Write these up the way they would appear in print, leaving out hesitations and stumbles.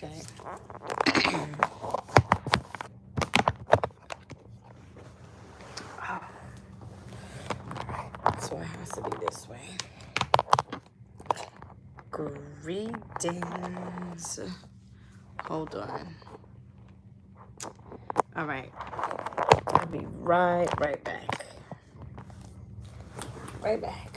Okay. So it has to be this way. Greetings. Hold on. All right. I'll be right back. Right back.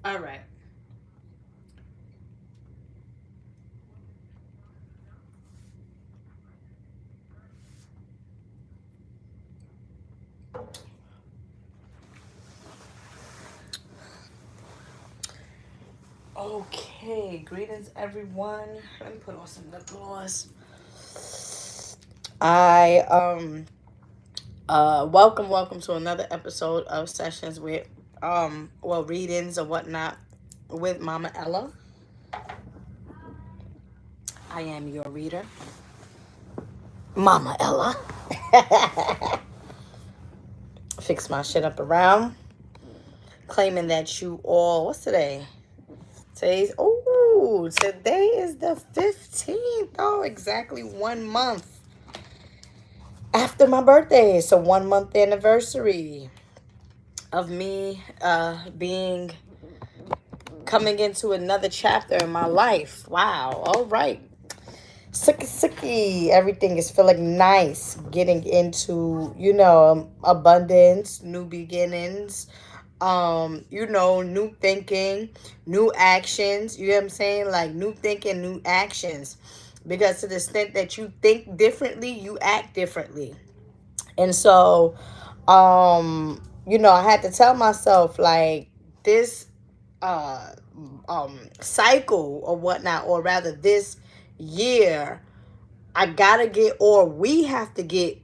All right. Okay. Greetings, everyone. Let me put on some lip gloss. I welcome to another episode of sessions with readings or whatnot with Mama Ella. I am your reader, Mama Ella. Fix my shit up around. Claiming that you all, what's today? Today is the 15th. Oh, exactly 1 month after my birthday. So 1 month anniversary of me being coming into another chapter in my life. Wow. All right. Sucky. Everything is feeling nice. Getting into, abundance, new beginnings, new thinking, new actions. You know what I'm saying? Like new thinking, new actions. Because to the extent that you think differently, you act differently. And so, I had to tell myself like this uh cycle or whatnot, or rather this year, I gotta get, or we have to get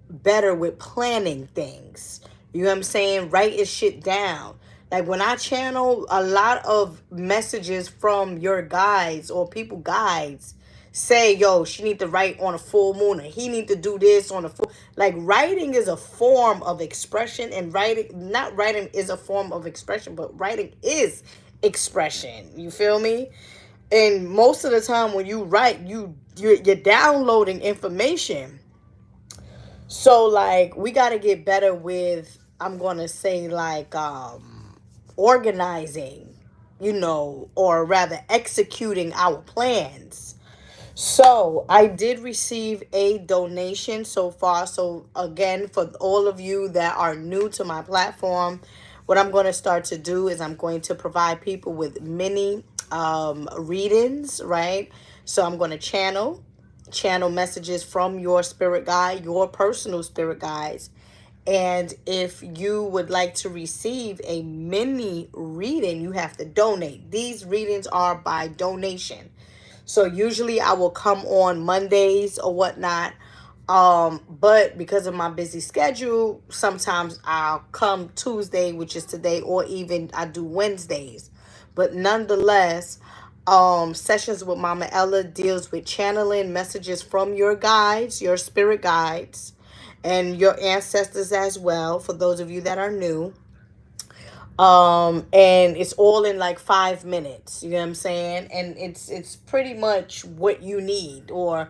better with planning things. You know what I'm saying? Writing shit down. Like when I channel a lot of messages from your guides or people guides say, yo, she need to write on a full moon, or he need to do this on a full, like writing is a form of expression, and writing, not writing is a form of expression, but writing is expression. You feel me? And most of the time when you write, you're downloading information. So like we got to get better with, I'm going to say, like organizing, or rather executing our plans. So I did receive a donation so far. So again, for all of you that are new to my platform, what I'm going to start to do is I'm going to provide people with mini readings, right? So I'm going to channel messages from your spirit guide, your personal spirit guides. And if you would like to receive a mini reading, you have to donate. These readings are by donation. So usually I will come on Mondays or whatnot. But because of my busy schedule, sometimes I'll come Tuesday, which is today, or even I do Wednesdays. But nonetheless, sessions with Mama Ella deals with channeling messages from your guides, your spirit guides, and your ancestors as well, for those of you that are new. And it's all in like 5 minutes, you know what I'm saying? And it's pretty much what you need, or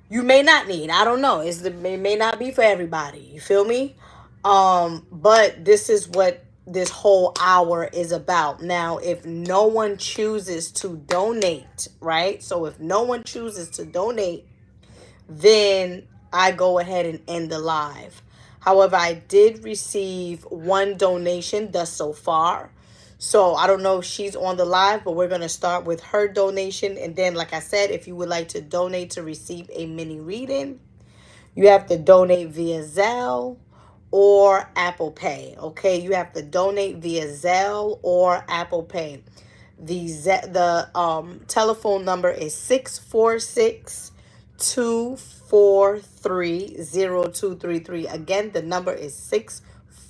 you may not need. I don't know. It may not be for everybody. You feel me? But this is what this whole hour is about. Now, if no one chooses to donate, right? So if no one chooses to donate, then I go ahead and end the live. However, I did receive one donation thus so far. So I don't know if she's on the live, but we're going to start with her donation. And then, like I said, if you would like to donate to receive a mini reading, you have to donate via Zelle or Apple Pay. Okay, you have to donate via Zelle or Apple Pay. The telephone number is 646-243-0233. Again, the number is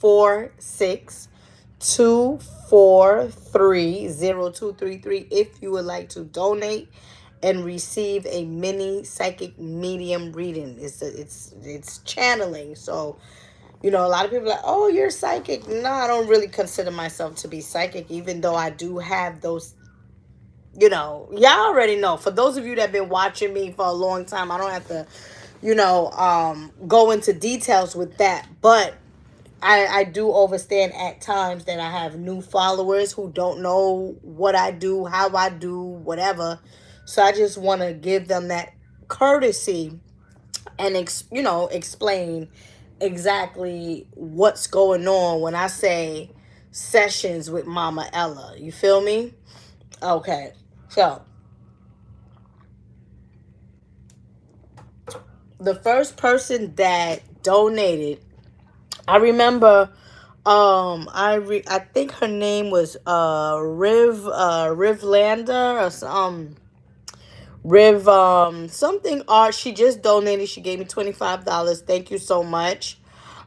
646-243-0233 if you would like to donate and receive a mini psychic medium reading. It's channeling. So, a lot of people are like, oh, you're psychic. No, I don't really consider myself to be psychic, even though I do have those, y'all already know. For those of you that have been watching me for a long time, I don't have to, go into details with that. But I do understand at times that I have new followers who don't know what I do, how I do, whatever. So I just want to give them that courtesy and explain exactly what's going on when I say sessions with Mama Ella. You feel me? Okay. So, the first person that donated, I remember I think her name was Rivlanda or some Riv something art. She just donated. She gave me $25. Thank you so much.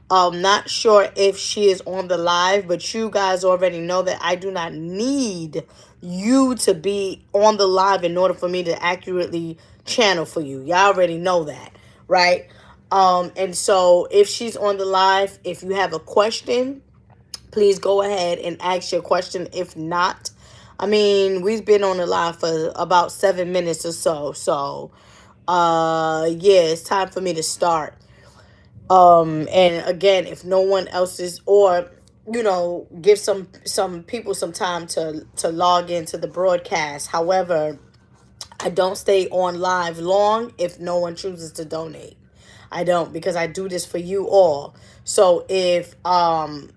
Not sure if she is on the live, but you guys already know that I do not need you to be on the live in order for me to accurately channel for you. Y'all already know that, right? And so if she's on the live, if you have a question, please go ahead and ask your question. If not, I mean, we've been on the live for about 7 minutes or so. So, yeah, it's time for me to start. And again, if no one else is, or give some people some time to log into the broadcast. However, I don't stay on live long if no one chooses to donate. I don't, because I do this for you all. So if I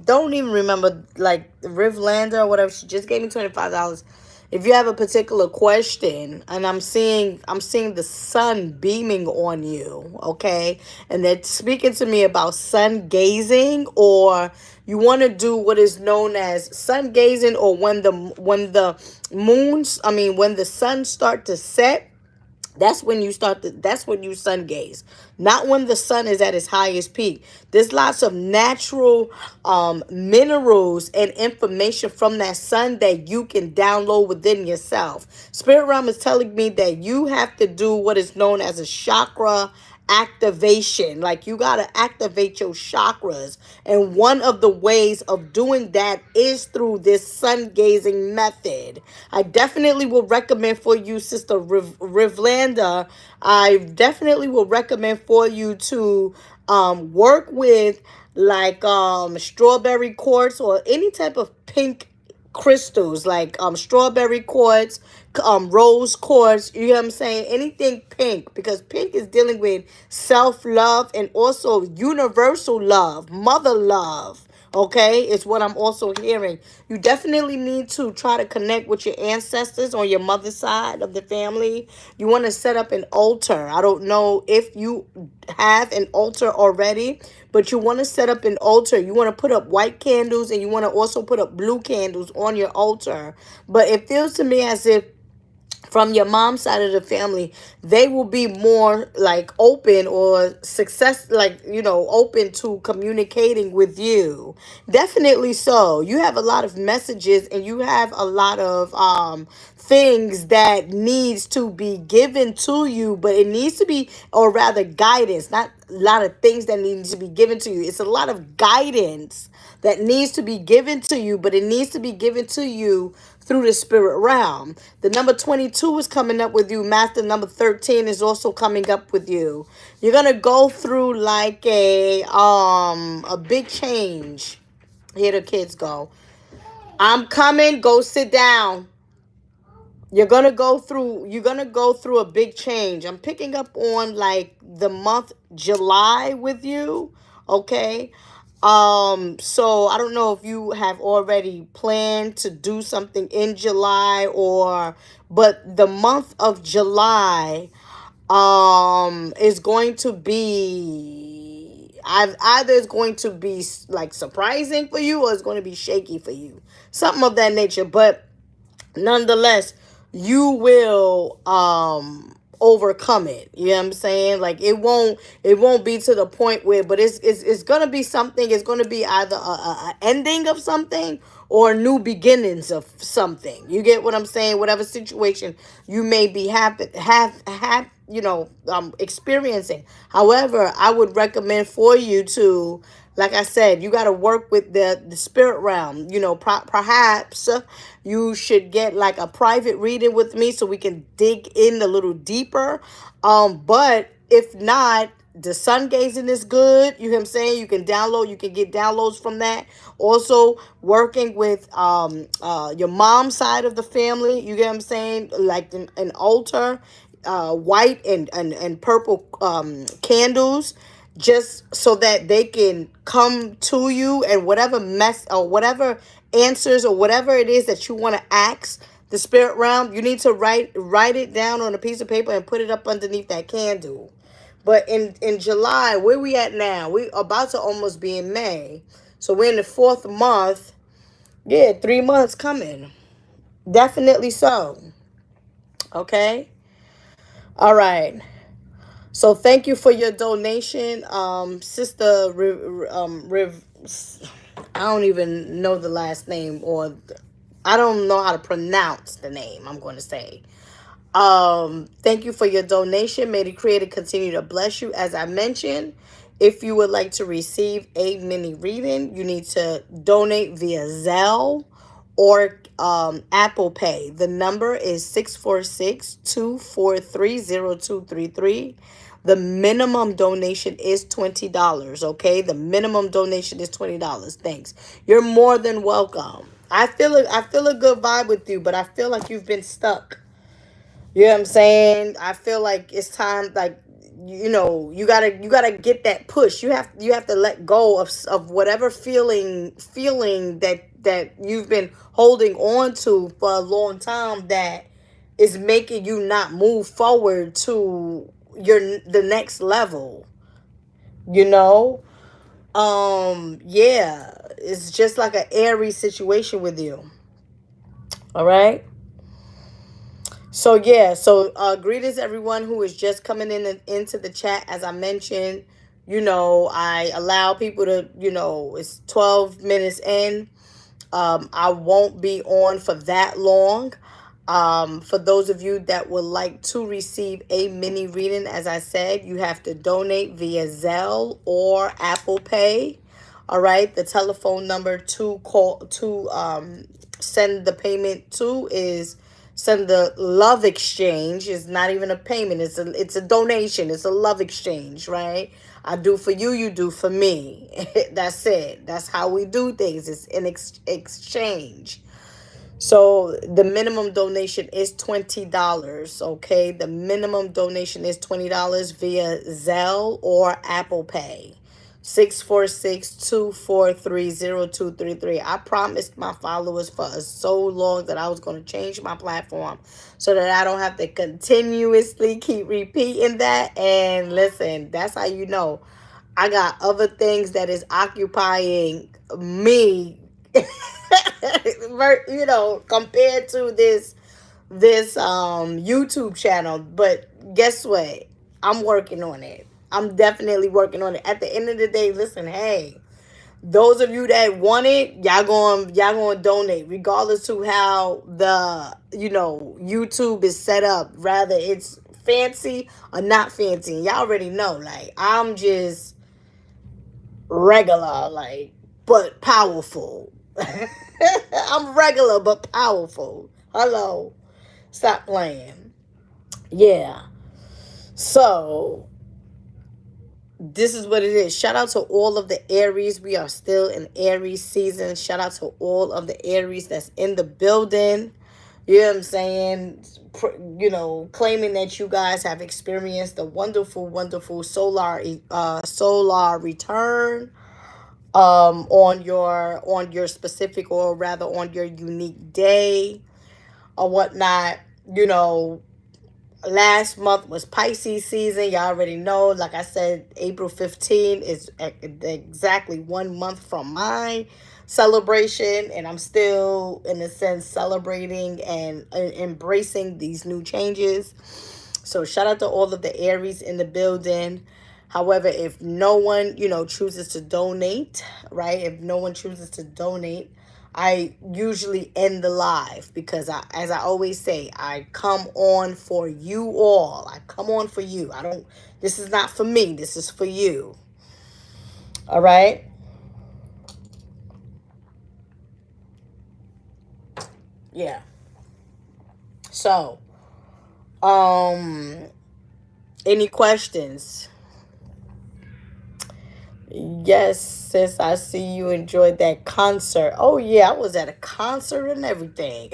don't even remember, like, Rivlanda or whatever, she just gave me $25. If you have a particular question, and I'm seeing the sun beaming on you, okay? And they're speaking to me about sun gazing, or you want to do what is known as sun gazing, or when the sun start to set. That's when you sun gaze, not when the sun is at its highest peak. There's lots of natural minerals and information from that sun that you can download within yourself. Spirit realm is telling me that you have to do what is known as a chakra activation. Like, you got to activate your chakras, and one of the ways of doing that is through this sun gazing method. I definitely will recommend for you, Sister Rivlanda, I definitely will recommend for you to work with, like, strawberry quartz or any type of pink crystals, like strawberry quartz, rose quartz, you know what I'm saying? Anything pink, because pink is dealing with self-love and also universal love, mother love. Okay, it's what I'm also hearing. You definitely need to try to connect with your ancestors on your mother's side of the family. You want to set up an altar. I don't know if you have an altar already, but you want to set up an altar. You want to put up white candles, and you want to also put up blue candles on your altar. But it feels to me as if from your mom's side of the family, they will be more like open or success, like, open to communicating with you. Definitely so. You have a lot of messages, and you have a lot of things that needs to be given to you, but it needs to be, or rather guidance, not a lot of things that need to be given to you. It's a lot of guidance that needs to be given to you, but it needs to be given to you through the spirit realm. The number 22 is coming up with you. Master number 13 is also coming up with you. You're gonna go through like a big change. Here the kids go. I'm coming. Go sit down. You're gonna go through a big change. I'm picking up on like the month July with you. Okay. So I don't know if you have already planned to do something in July, but the month of July is going to be, Either it's going to be like surprising for you or it's going to be shaky for you. Something of that nature. But nonetheless, you will overcome it. You know what I'm saying? Like it won't be to the point where, but it's gonna be something. It's gonna be either a ending of something or new beginnings of something. You get what I'm saying? Whatever situation you may be have experiencing. However, I would recommend for you to, like I said, you got to work with the spirit realm. Perhaps you should get like a private reading with me so we can dig in a little deeper. But if not, the sun gazing is good. You know what I'm saying? You can get downloads from that. Also, working with your mom's side of the family. You get what I'm saying? Like an altar, white and purple candles, just so that they can come to you, and whatever mess or whatever answers or whatever it is that you want to ask the spirit realm, you need to write it down on a piece of paper and put it up underneath that candle. But in July, where we at now? We about to almost be in May. So we're in the fourth month. Yeah, 3 months coming. Definitely so. Okay. All right. So thank you for your donation, Sister I don't even know the last name, or I don't know how to pronounce the name. I'm going to say. Thank you for your donation. May the Creator continue to bless you. As I mentioned, if you would like to receive a mini reading, you need to donate via Zelle or Apple Pay. The number is 646-243-0233. The minimum donation is $20. Okay, the minimum donation is $20. Thanks. You're more than welcome. I feel a good vibe with you, but I feel like you've been stuck. You know what I'm saying? I feel like it's time, like, you gotta get that push. You have to let go of whatever feeling that you've been holding on to for a long time, that is making you not move forward to the next level. You know? Yeah. It's just like an airy situation with you. All right? So yeah, so greetings everyone who is just coming into the chat. As I mentioned, I allow people to, it's 12 minutes in. I won't be on for that long. For those of you that would like to receive a mini reading, as I said, you have to donate via Zelle or Apple Pay. All right, the telephone number to send the payment to is, send the love exchange. Is not even a payment. It's a donation. It's a love exchange, right? I do for you, you do for me. That's it. That's how we do things. It's an exchange. So the minimum donation is $20. Okay, the minimum donation is $20 via Zelle or Apple Pay. 646-243-0233. I promised my followers for so long that I was going to change my platform so that I don't have to continuously keep repeating that. And listen, that's how you know I got other things that is occupying me, compared to this YouTube channel. But guess what? I'm working on it. I'm definitely working on it. At the end of the day, listen, hey, those of you that want it, y'all going to donate, regardless to how the YouTube is set up, rather it's fancy or not fancy. Y'all already know, like, I'm just regular, like, but powerful. I'm regular but powerful. Hello. Stop playing. Yeah. So this is what it is. Shout out to all of the Aries. We are still in Aries season. Shout out to all of the Aries that's in the building. You know what I'm saying? Claiming that you guys have experienced a wonderful, wonderful solar return on your specific, or rather on your unique day or whatnot. Last month was Pisces season. Y'all already know. Like I said, April 15 is exactly 1 month from my celebration. And I'm still, in a sense, celebrating and embracing these new changes. So shout out to all of the Aries in the building. However, if no one, chooses to donate, right? If no one chooses to donate, I usually end the live because as I always say, I come on for you all. I come on for you. This is not for me. This is for you. All right. Yeah. So, um, any questions? Yes, sis, I see you enjoyed that concert. Oh yeah, I was at a concert and everything.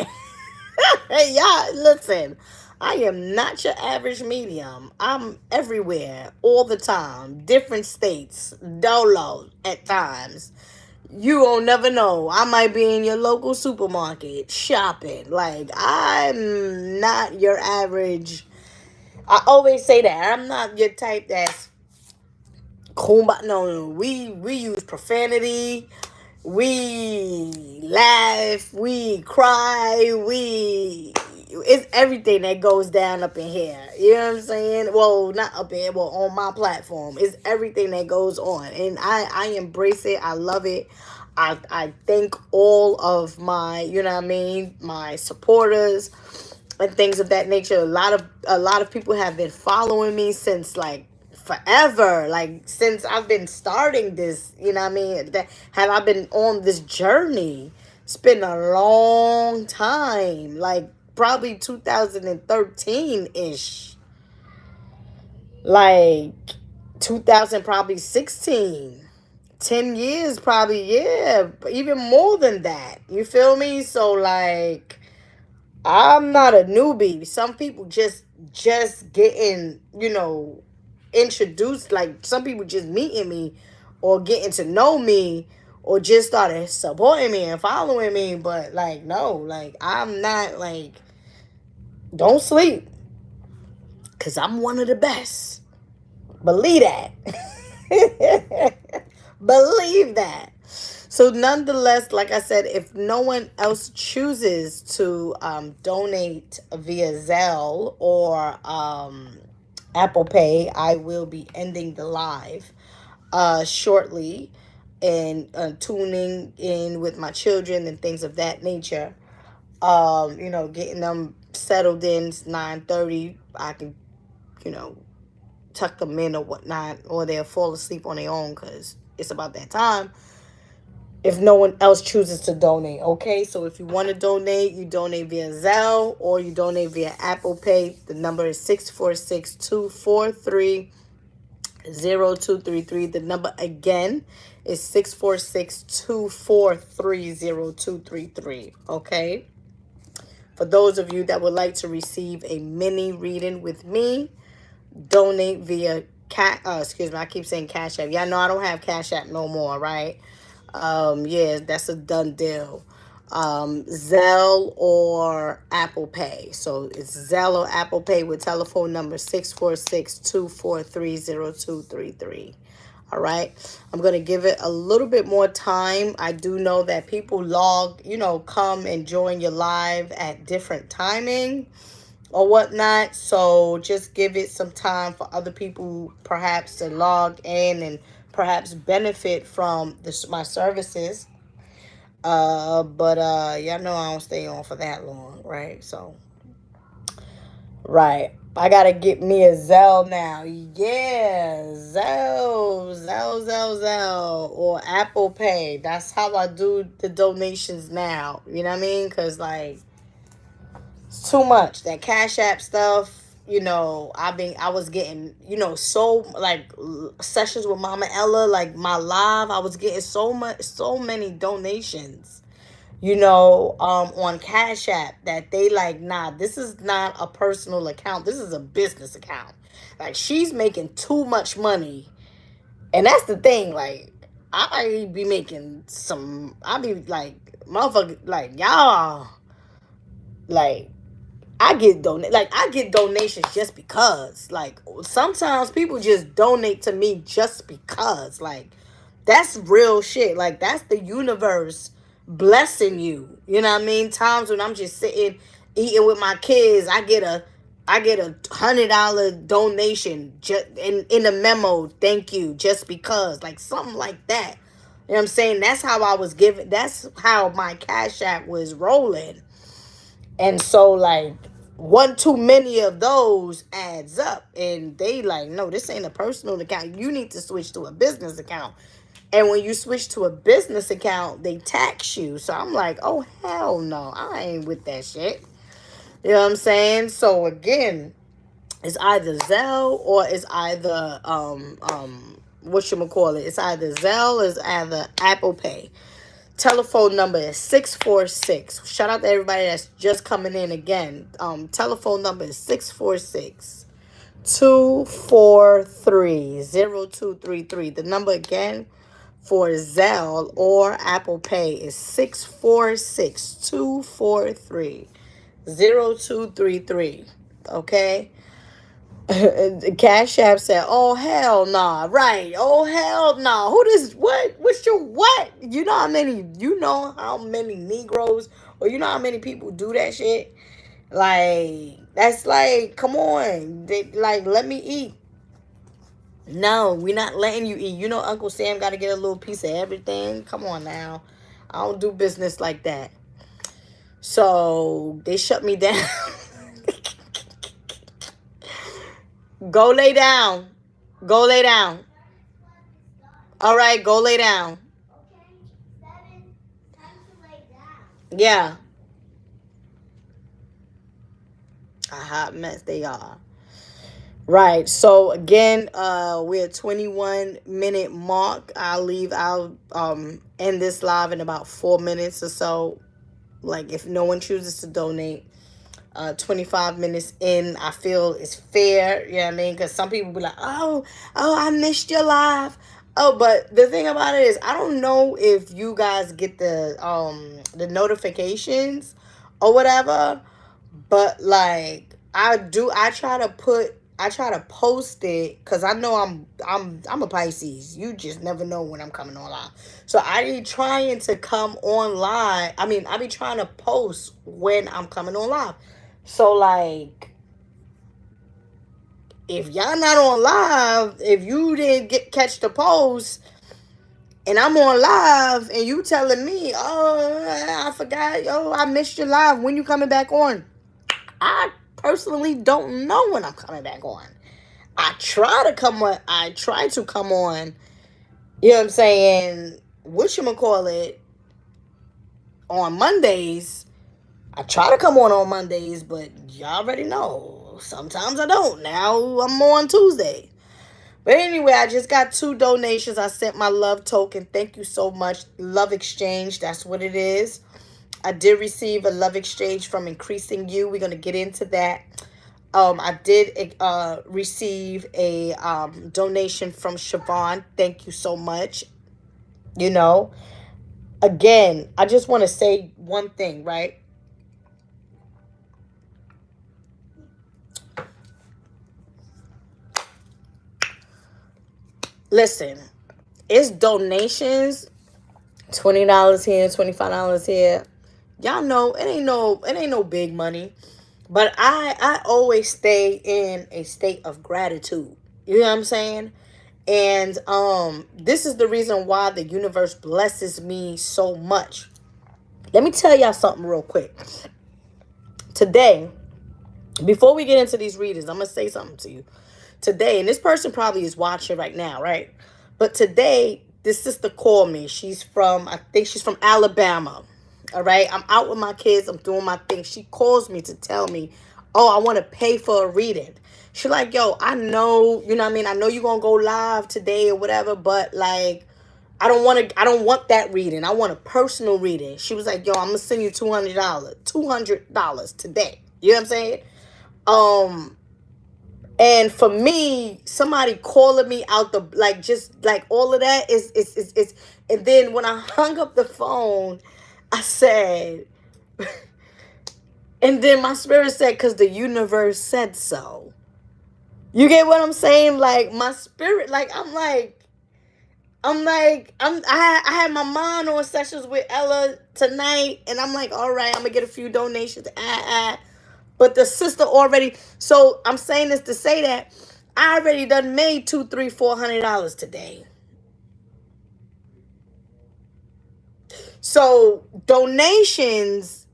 Hey, y'all, listen. I am not your average medium. I'm everywhere, all the time, different states, dolo at times. You will never know. I might be in your local supermarket shopping. Like, I'm not your average. I always say that. I'm not your type that's kumbaya. No, no, we use profanity. We laugh, we cry, it's everything that goes down up in here. You know what I'm saying? Well, not up in here, well, on my platform. It's everything that goes on. And I embrace it. I love it. I thank all of my, my supporters and things of that nature. A lot of people have been following me since like forever, like since I've been starting this, that have I been on this journey. It's been a long time, like probably 2013 ish, like 2000, probably 16, 10 years, probably, yeah, even more than that, you feel me? So like, I'm not a newbie. Some people just getting, introduced, like some people just meeting me or getting to know me or just started supporting me and following me, but like no, like I'm not like, don't sleep, cuz I'm one of the best. Believe that. Believe that. So, nonetheless, like I said, if no one else chooses to donate via Zelle or Apple Pay, I will be ending the live shortly and tuning in with my children and things of that nature. Getting them settled in. It's 9:30. I can, you know, tuck them in or whatnot, or they'll fall asleep on their own because it's about that time. If no one else chooses to donate, okay? So if you want to donate, you donate via Zelle or you donate via Apple Pay. The number is 646-243-0233. The number again is 646-243-0233, okay? For those of you that would like to receive a mini reading with me, donate via I keep saying Cash App. Y'all know I don't have Cash App no more, right? Yeah, that's a done deal. Zelle or Apple Pay. So it's Zelle or Apple Pay with telephone number 646-243-0233. All right. I'm going to give it a little bit more time. I do know that people come and join your live at different timing or whatnot. So just give it some time for other people perhaps to log in and perhaps benefit from my services. But y'all know I don't stay on for that long, right? So, right. I gotta get me a Zelle now. Yeah, Zelle, or Apple Pay. That's how I do the donations now. You know what I mean? Cause like, it's too much. That Cash App stuff, I was getting, so like sessions with Mama Ella, like my live, I was getting so many donations, on Cash App that they like, nah, this is not a personal account. This is a business account. Like she's making too much money. And that's the thing, like, I be making I be like, motherfucker, like y'all, like, I get donations just because. Like, sometimes people just donate to me just because. Like, that's real shit. Like, that's the universe blessing you. You know what I mean? Times when I'm just sitting eating with my kids, I get a $100 donation just in a memo. Thank you, just because, like something like that. You know what I'm saying? That's how I was given. That's how my Cash App was rolling. And so, like, one too many of those adds up, and they like, no, this ain't a personal account. You need to switch to a business account. And when you switch to a business account, they tax you. So I'm like, oh hell no, I ain't with that shit. You know what I'm saying? So again, it's either Zelle or it's either whatchamacallit. It's either Zelle or it's either Apple Pay. Telephone number is 646. Shout out to everybody that's just coming in again. Telephone number is 646 243 0233. The number again for Zelle or Apple Pay is 646 243 0233. Okay? Cash App said, "Oh hell nah, right? Oh hell nah. Who this? What? What's your what? You know how many? You know how many Negroes, or you know how many people do that shit? Like, that's like, come on, like, let me eat. No, we not letting you eat. You know, Uncle Sam got to get a little piece of everything. Come on now, I don't do business like that. So they shut me down." Go lay down. Go lay down. All right, go lay down. Yeah. A hot mess they are. Right. So again, we're at 21-minute mark. I'll end this live in about 4 minutes or so. Like, if no one chooses to donate, 25 minutes in, I feel is fair. You know what I mean? Because some people be like, oh, I missed your live. Oh, but the thing about it is, I don't know if you guys get the notifications or whatever, but like, I try to post it because I know I'm a Pisces. You just never know when I'm coming on live. So I be trying to come on live. I be trying to post when I'm coming on live. So like, if y'all not on live, if you didn't catch the post and I'm on live and you telling me, oh, I forgot, I missed your live, when you coming back on? I personally don't know when I'm coming back on. I try to come on, you know what I'm saying, whatchamacallit, on Mondays. I try to come on Mondays, but y'all already know. Sometimes I don't. Now I'm on Tuesday. But anyway, I just got 2 donations. I sent my love token. Thank you so much. Love exchange. That's what it is. I did receive a love exchange from Increasing You. We're going to get into that. I did receive a donation from Siobhan. Thank you so much. You know, again, I just want to say one thing, right? Listen, it's donations, $20 here, $25 here. Y'all know it ain't no big money. But I always stay in a state of gratitude. You know what I'm saying? And this is the reason why the universe blesses me so much. Let me tell y'all something real quick. Today, before we get into these readings, I'm going to say something to you. Today, and this person probably is watching right now, right? But today, this sister called me. I think she's from Alabama. All right? I'm out with my kids. I'm doing my thing. She calls me to tell me, oh, I want to pay for a reading. She's like, yo, I know, you know what I mean? I know you're going to go live today or whatever, but like, I don't want that reading. I want a personal reading. She was like, yo, I'm going to send you $200 today. You know what I'm saying? And for me, somebody calling me out just like all of that is, and then when I hung up the phone, I said, And then my spirit said, because the universe said so. You get what I'm saying? Like, my spirit, like, I had my mom on sessions with Ella tonight, and I'm like, all right, I'm gonna get a few donations. But the sister already. So I'm saying this to say that I already done made $200, $300, $400 today. So donations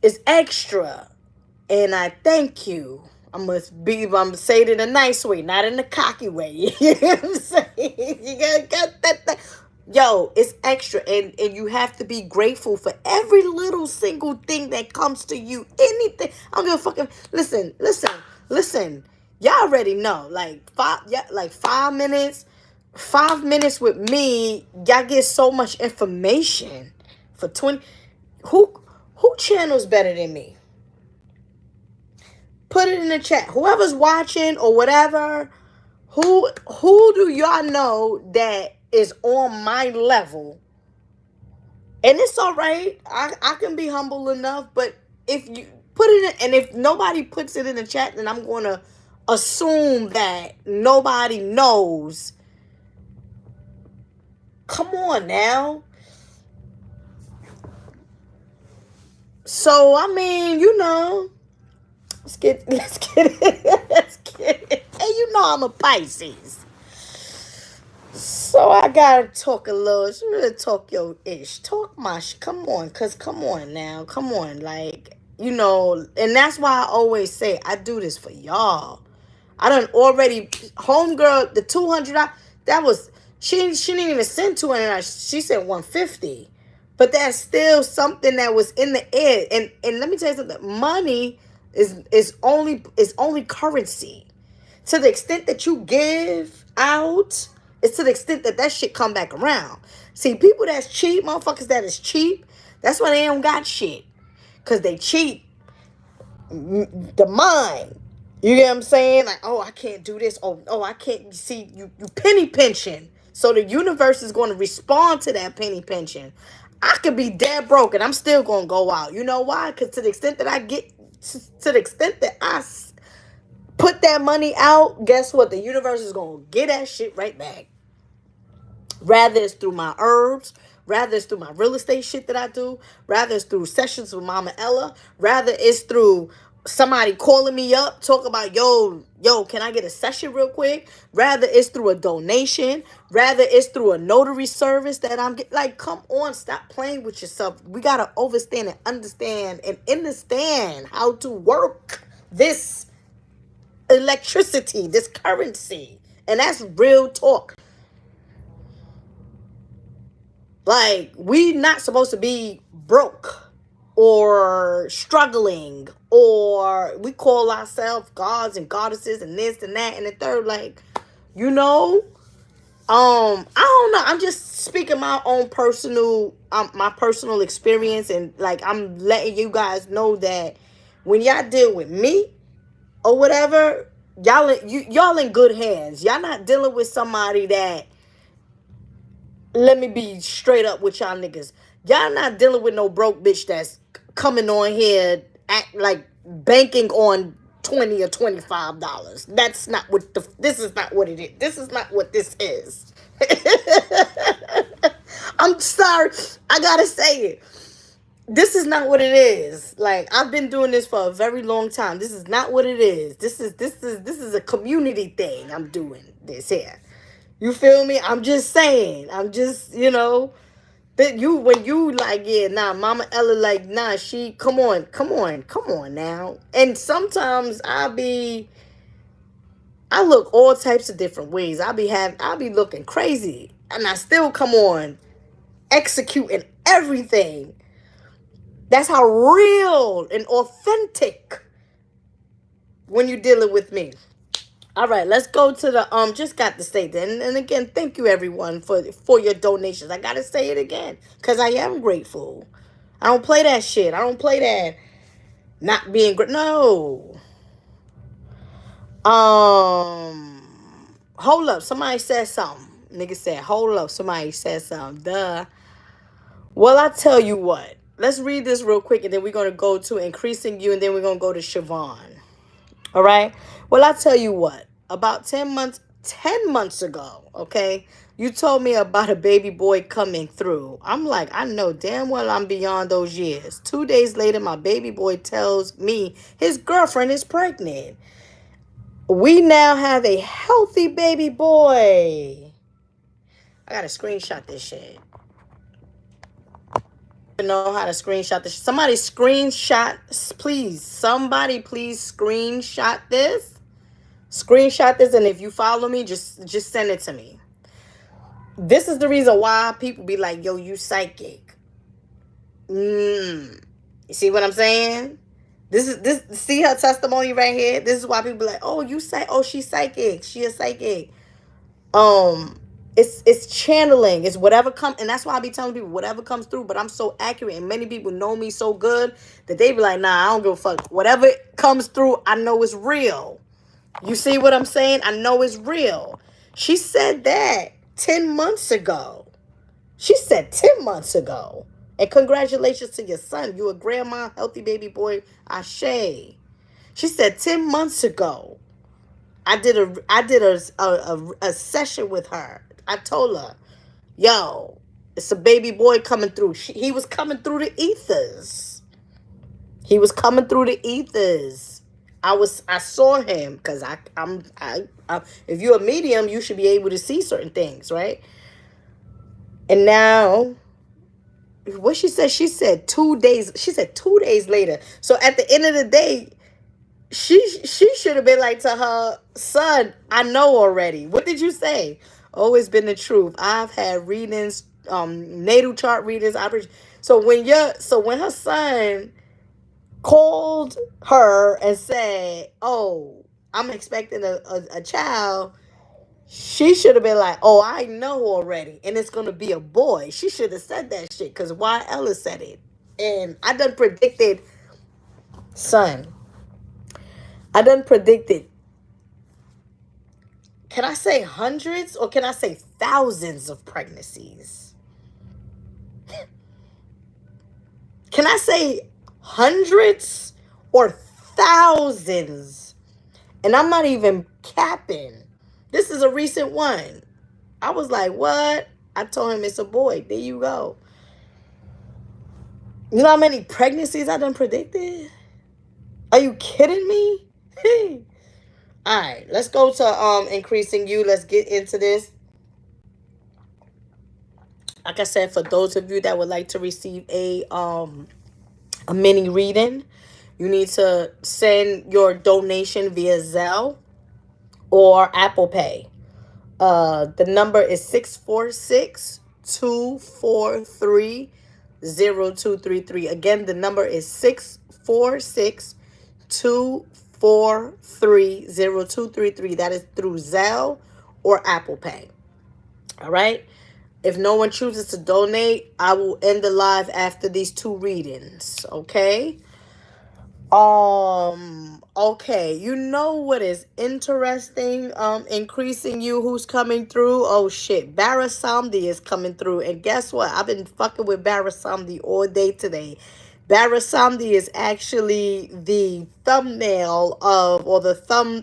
is extra, and I thank you. I'm gonna say it in a nice way, not in a cocky way. You know what I'm saying? You gotta get that. Yo, it's extra, and you have to be grateful for every little single thing that comes to you. Anything. I don't give a fucking. Listen. Y'all already know. Like 5 minutes. 5 minutes with me, y'all get so much information for 20. Who channels better than me? Put it in the chat. Whoever's watching or whatever, who do y'all know that is on my level? And it's all right. I can be humble enough, but if you put it in, and if nobody puts it in the chat, then I'm going to assume that nobody knows. Come on now. So I mean, let's get it. And I'm a Pisces. So I gotta talk a little. It's really talk your ish. Talk my come on, come on now. Come on, like, and that's why I always say I do this for y'all. I done already homegirl, the $200, that was she didn't even send $200. She said $150. But that's still something that was in the air. And let me tell you something. Money is only currency. To the extent that you give out, it's to the extent that shit come back around. See, people that's cheap, motherfuckers that is cheap, that's why they don't got shit. Because they cheap the mind. You get what I'm saying? Like, oh, I can't do this. Oh, I can't. See, you penny pinching. So the universe is going to respond to that penny pinching. I could be dead broke and I'm still going to go out. You know why? Because to the extent that I put that money out, guess what? The universe is going to get that shit right back. Rather it's through my herbs, rather it's through my real estate shit that I do, rather it's through sessions with Mama Ella, rather it's through somebody calling me up, talk about, yo, can I get a session real quick? Rather it's through a donation, rather it's through a notary service that I'm getting. Like, come on, stop playing with yourself. We got to understand how to work this electricity, this currency. And that's real talk. Like, we not supposed to be broke or struggling, or we call ourselves gods and goddesses and this and that and the third. Like, I don't know. I'm just speaking my own personal experience, and like, I'm letting you guys know that when y'all deal with me or whatever, y'all in good hands. Y'all not dealing with somebody that, let me be straight up with y'all niggas. Y'all not dealing with no broke bitch that's coming on here act like banking on $20 or $25. That's not what this is not what it is. This is not what this is. I'm sorry. I gotta say it. This is not what it is. Like, I've been doing this for a very long time. This is not what it is. This is a community thing. I'm doing this here. You feel me? I'm just saying. I'm just, that when you like, yeah, nah, Mama Ella, like, nah, she, come on now. And sometimes I look all types of different ways. I'll be looking crazy, and I still come on executing everything. That's how real and authentic when you're dealing with me. All right, let's go to the just got to say that. And again, thank you everyone for your donations. I gotta say it again, because I am grateful. I don't play that shit. I don't play that not being great. No. Hold up. Somebody said something. Nigga said, hold up. Somebody said something. Duh. Well, I tell you what. let's read this real quick, and then we're going to go to increasing you, and then we're going to go to Siobhan. All right. Well, I tell you what, about 10 months ago, okay, you told me about a baby boy coming through. I'm like, I know damn well I'm beyond those years. 2 days later, my baby boy tells me his girlfriend is pregnant. We now have a healthy baby boy. I got to screenshot this shit. Know how to screenshot this. Somebody screenshot, please. Somebody please screenshot this. Screenshot this, and if you follow me, just send it to me. This is the reason why people be like, yo, you psychic. You see what I'm saying? This see her testimony right here? This is why people be like, oh, she's psychic. She a psychic. It's channeling. It's whatever comes, and that's why I be telling people whatever comes through. But I'm so accurate, and many people know me so good that they be like, nah, I don't give a fuck. Whatever comes through, I know it's real. You see what I'm saying? I know it's real. She said that 10 months ago. She said 10 months ago. And congratulations to your son. You a grandma, healthy baby boy, Ashe. She said 10 months ago. I did a session with her. I told her, yo, it's a baby boy coming through. He was coming through the ethers. He was coming through the ethers. I saw him because if you're a medium, you should be able to see certain things, right? And now, what she said 2 days. She said 2 days later. So at the end of the day, she should have been like to her son, I know already. What did you say? Always been the truth. I've had readings, natal chart readings. So when her son called her and said, oh, I'm expecting a child, she should have been like, oh, I know already, and it's gonna be a boy. She should have said that shit, because why Ella said it. And I done predicted, son, can I say hundreds or can I say thousands of pregnancies? Can I say hundreds or thousands? And I'm not even capping. This is a recent one. I was like, what? I told him it's a boy. There you go. You know how many pregnancies I done predicted? Are you kidding me? All right, let's go to increasing you. Let's get into this. Like I said, for those of you that would like to receive a mini reading, you need to send your donation via Zelle or Apple Pay. The number is 646-243-0233. Again, the number is 646-243-0233. That is through Zelle or Apple Pay. All right. If no one chooses to donate, I will end the live after these two readings. Okay. Okay, you know what is interesting? Increasing you, who's coming through? Oh shit, Barasamdi is coming through. And guess what? I've been fucking with Barasamdi all day today. Barasamdi is actually the thumbnail of, or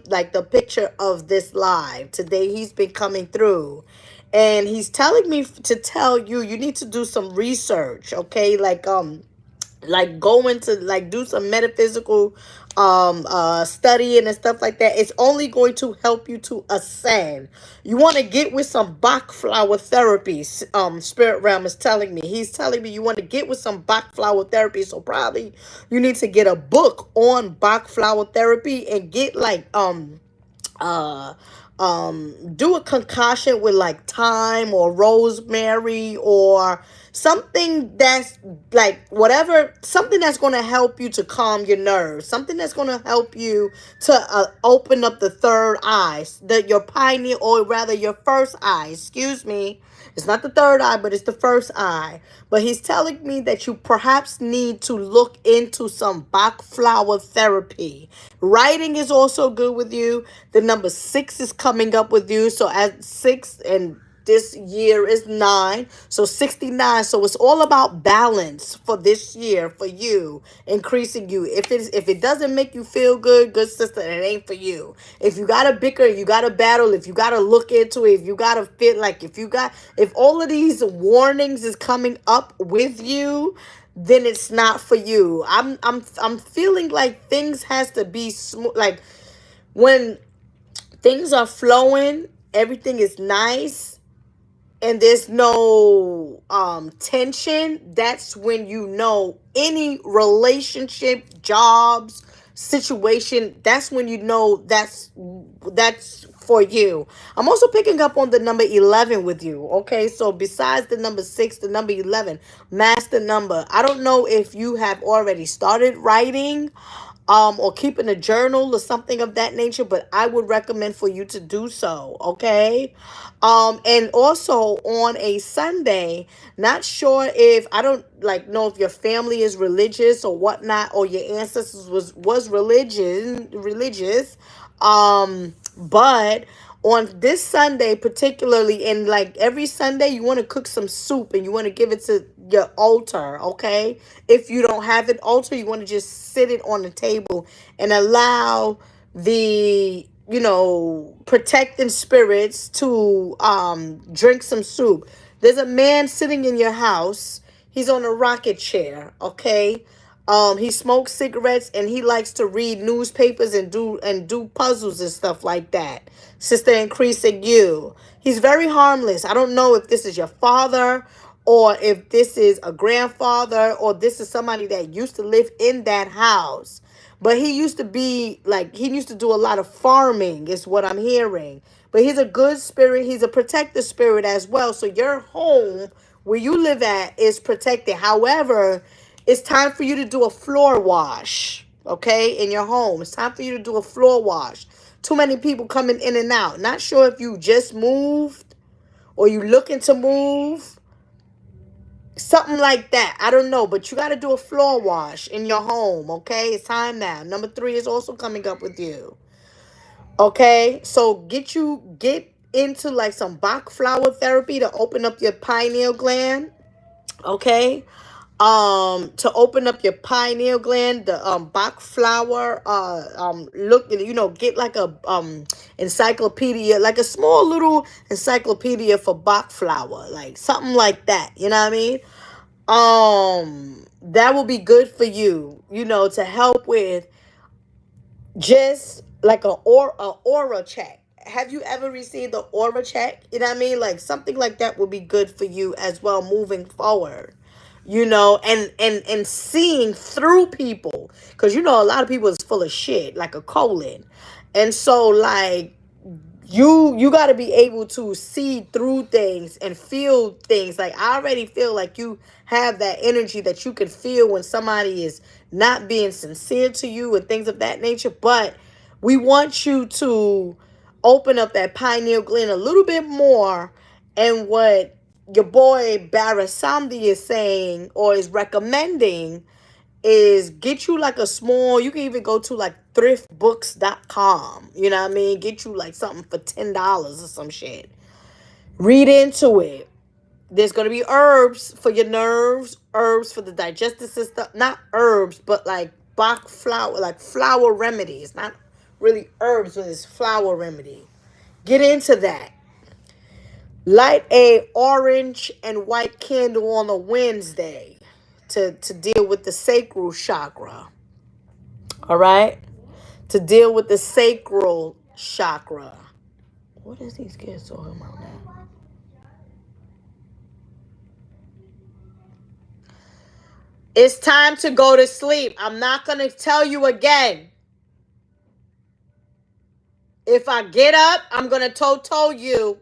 like the picture of this live. Today he's been coming through. And he's telling me to tell you, you need to do some research, okay? Like go into, like, do some metaphysical studying and stuff like that. It's only going to help you to ascend. You want to get with some Bach flower therapy. Spirit realm is telling me. He's telling me you want to get with some Bach flower therapy. So probably you need to get a book on Bach flower therapy and get like do a concoction with like thyme or rosemary or something that's like whatever, something that's going to help you to calm your nerves, something that's going to help you to open up the third eye, your pineal, or rather your first eye, excuse me. It's not the third eye, but it's the first eye. But he's telling me that you perhaps need to look into some Bach flower therapy. Writing is also good with you. The number 6 is coming up with you. So at 6 and This year is 9, so 69. So it's all about balance for this year for you, increasing you. If it doesn't make you feel good, good sister, it ain't for you. If you gotta bicker, you gotta battle, if you gotta look into it, if you gotta feel like if all of these warnings is coming up with you, then it's not for you. I'm feeling like things has to be smooth. Like when things are flowing, everything is nice, and there's no tension. That's when you know any relationship, jobs, situation, that's when you know that's for you. I'm also picking up on the number 11 with you. Okay, so besides the number 6, the number 11, master number. I don't know if you have already started writing or keeping a journal or something of that nature, but I would recommend for you to do so. Okay. And also on a Sunday, not sure if I don't like know if your family is religious or whatnot, or your ancestors was religious. But on this Sunday particularly, and like every Sunday, you want to cook some soup and you want to give it to your altar. Okay, if you don't have an altar, you want to just sit it on the table and allow the protecting spirits to drink some soup. There's a man sitting in your house. He's on a rocket chair. Okay. He smokes cigarettes and he likes to read newspapers and do puzzles and stuff like that. Sister increasing you. He's very harmless. I don't know if this is your father or if this is a grandfather or this is somebody that used to live in that house. But he used to be like, he used to do a lot of farming, is what I'm hearing. But he's a good spirit. He's a protective spirit as well. So your home where you live at is protected. However, it's time for you to do a floor wash, okay, in your home. It's time for you to do a floor wash. Too many people coming in and out. Not sure if you just moved or you looking to move. Something like that. I don't know. But you got to do a floor wash in your home, okay? It's time now. Number 3 is also coming up with you. Okay? So get into like some Bach flower therapy to open up your pineal gland. Okay? To open up your pineal gland, the Bach flower, look, get like a encyclopedia, like a small little encyclopedia for Bach flower, like something like that, you know what I mean? That will be good for you, to help with just like a aura check. Have you ever received an aura check? You know what I mean? Like something like that would be good for you as well moving forward. And seeing through people, because a lot of people is full of shit, like a colon. And so like you got to be able to see through things and feel things. Like I already feel like you have that energy that you can feel when somebody is not being sincere to you and things of that nature. But we want you to open up that pineal gland a little bit more. And what your boy Barasamdi is saying or is recommending is get you like a small, you can even go to like thriftbooks.com, you know what I mean? Get you like something for $10 or some shit. Read into it. There's going to be herbs for your nerves, herbs for the digestive system, not herbs, but like Bach flower, like flower remedies, not really herbs, but it's flower remedy. Get into that. Light a orange and white candle on a Wednesday to deal with the sacral chakra. All right? To deal with the sacral chakra. What is these kids talking about now? It's time to go to sleep. I'm not going to tell you again. If I get up, I'm going to toe you.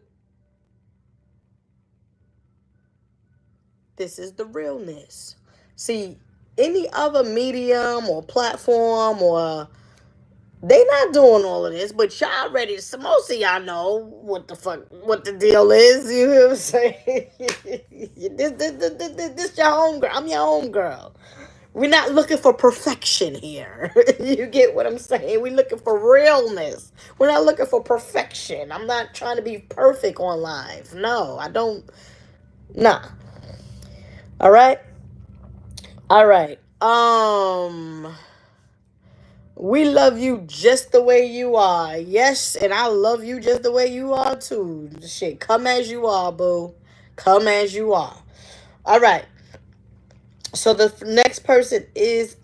This is the realness. See, any other medium or platform or they not doing all of this, but y'all ready to, most of y'all know what the deal is. You know what I'm saying? This your home girl. I'm your home girl. We're not looking for perfection here. You get what I'm saying? We're looking for realness. We're not looking for perfection. I'm not trying to be perfect on live. No, I don't. Nah. All right. All right. We love you just the way you are. Yes, and I love you just the way you are too. Shit, come as you are, boo. Come as you are. All right. So the next person is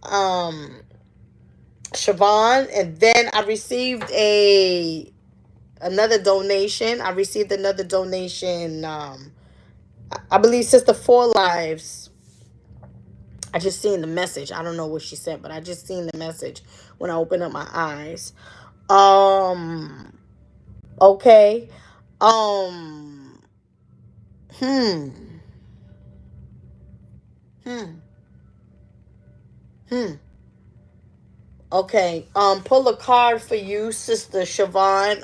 Siobhan, and then I received another donation. I received another donation. I believe Sister Four Lives. I just seen the message. I don't know what she said, but I just seen the message when I opened up my eyes. Okay. Um. Hmm. Hmm. Hmm. Okay. Pull a card for you, Sister Siobhan.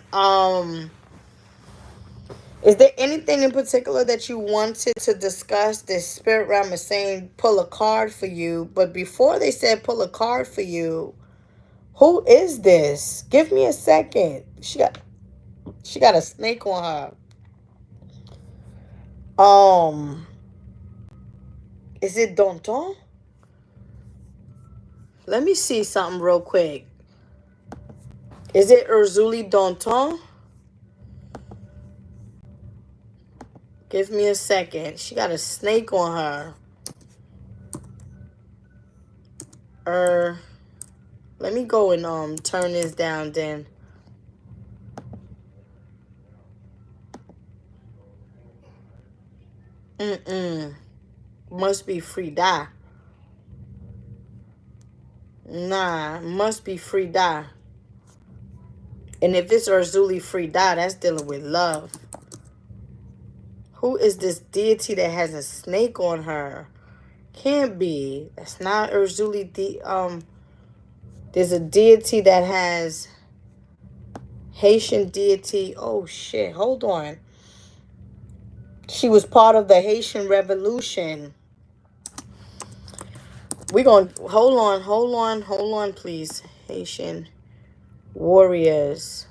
Is there anything in particular that you wanted to discuss? This spirit realm is saying pull a card for you, but before they said pull a card for you, who is this? Give me a second. She got a snake on her. Is it Danton? Let me see something real quick. Is it Urzuli Danton? Give me a second. She got a snake on her. Let me go and turn this down then. Must be Frida. Nah, must be Frida. And if it's Urzuli Frida, that's dealing with love. Who is this deity that has a snake on her? Can't be. That's not Urzuli. There's a deity that has Haitian deity. Oh shit! Hold on. She was part of the Haitian Revolution. We're going to hold on, please. Haitian warriors.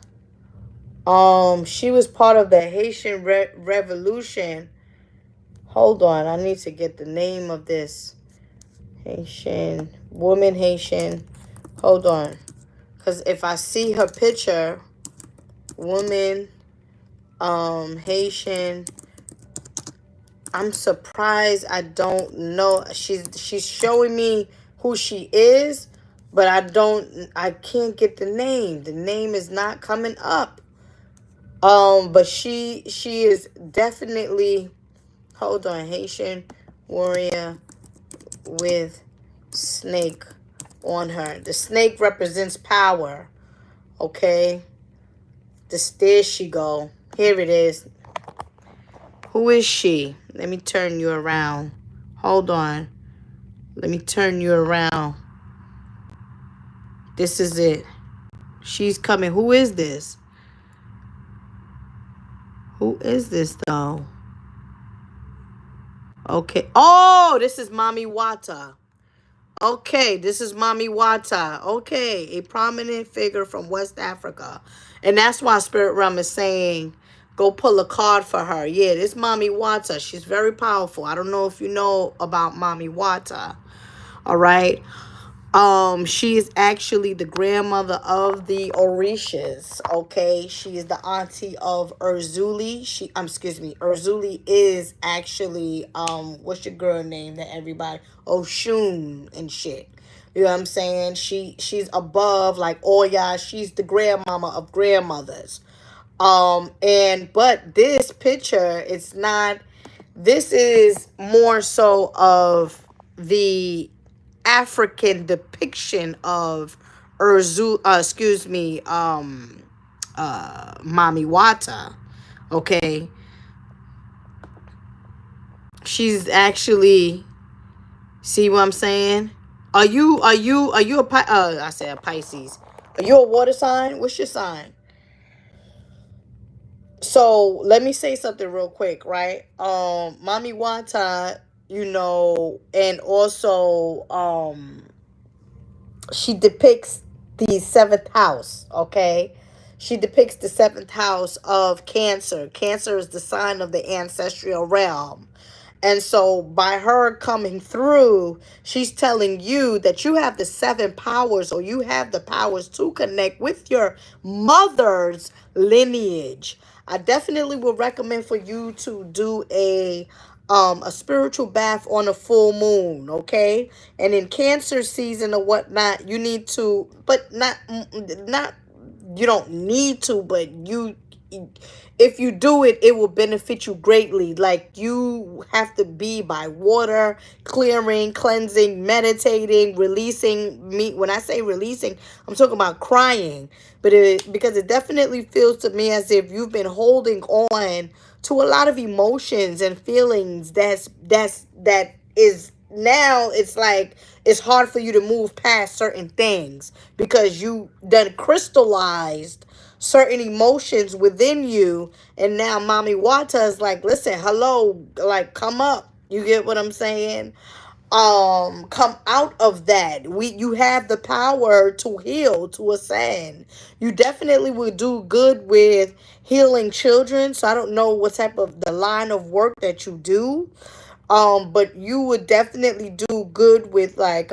She was part of the Haitian Revolution. Hold on, I need to get the name of this Haitian woman. Haitian. Hold on, because if I see her picture, woman, Haitian. I'm surprised I don't know. She's showing me who she is, but I can't get the name. The name is not coming up. But she is definitely, hold on, Haitian warrior with snake on her. The snake represents power. Okay. There she go. Here it is. Who is she? Let me turn you around. Hold on. Let me turn you around. This is it. She's coming. Who is this? Who is this, though? Okay. Oh, this is Mami Wata. Okay, this is Mami Wata. Okay, a prominent figure from West Africa. And that's why Spirit Realm is saying, go pull a card for her. Yeah, this Mami Wata. She's very powerful. I don't know if you know about Mami Wata. All right. She is actually the grandmother of the Orishas. Okay, she is the auntie of Urzuli. Urzuli is actually what's your girl name that everybody Oshun and shit. You know what I'm saying? She's above like Oya. She's the grandmama of grandmothers. But this picture, it's not. This is more so of the African depiction of Mami Wata. Okay. She's actually, see what I'm saying? Are you I said a Pisces. Are you a water sign? What's your sign? So let me say something real quick, right? Mami Wata, and also she depicts the seventh house, okay? She depicts the seventh house of Cancer. Cancer is the sign of the ancestral realm. And so by her coming through, she's telling you that you have the seven powers, or you have the powers to connect with your mother's lineage. I definitely would recommend for you to do a spiritual bath on a full moon, okay? And in Cancer season or whatnot, you need to, but not you don't need to, but if you do it, it will benefit you greatly. Like, you have to be by water, clearing, cleansing, meditating, releasing. Me, when I say releasing, I'm talking about crying, but because it definitely feels to me as if you've been holding on to a lot of emotions and feelings that is now, it's like it's hard for you to move past certain things because you done crystallized certain emotions within you. And now Mommy Wata is like, listen, hello, like, come up. You get what I'm saying? Come out of that. You have the power to heal, to ascend. You definitely will do good with healing children. So I don't know what type of the line of work that you do. But you would definitely do good with, like,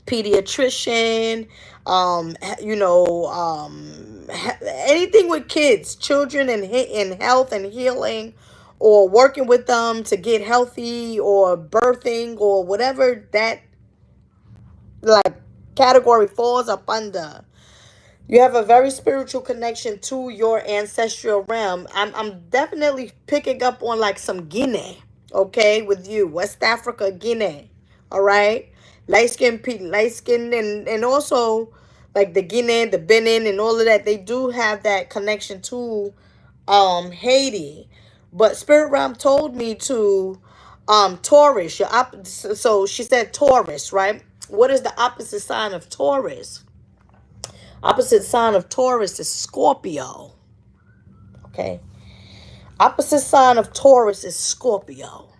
pediatrician, anything with kids, children, and in health and healing, or working with them to get healthy, or birthing, or whatever that, like, category falls up under. You have a very spiritual connection to your ancestral realm. I'm definitely picking up on, like, some Guinea, okay, with you. West Africa, Guinea. All right? Light skin, and also, like, the Guinea, the Benin, and all of that, they do have that connection to Haiti. But Spirit Realm told me to Taurus. So she said Taurus, right? What is the opposite sign of Taurus? Opposite sign of Taurus is Scorpio. Okay. Opposite sign of Taurus is Scorpio.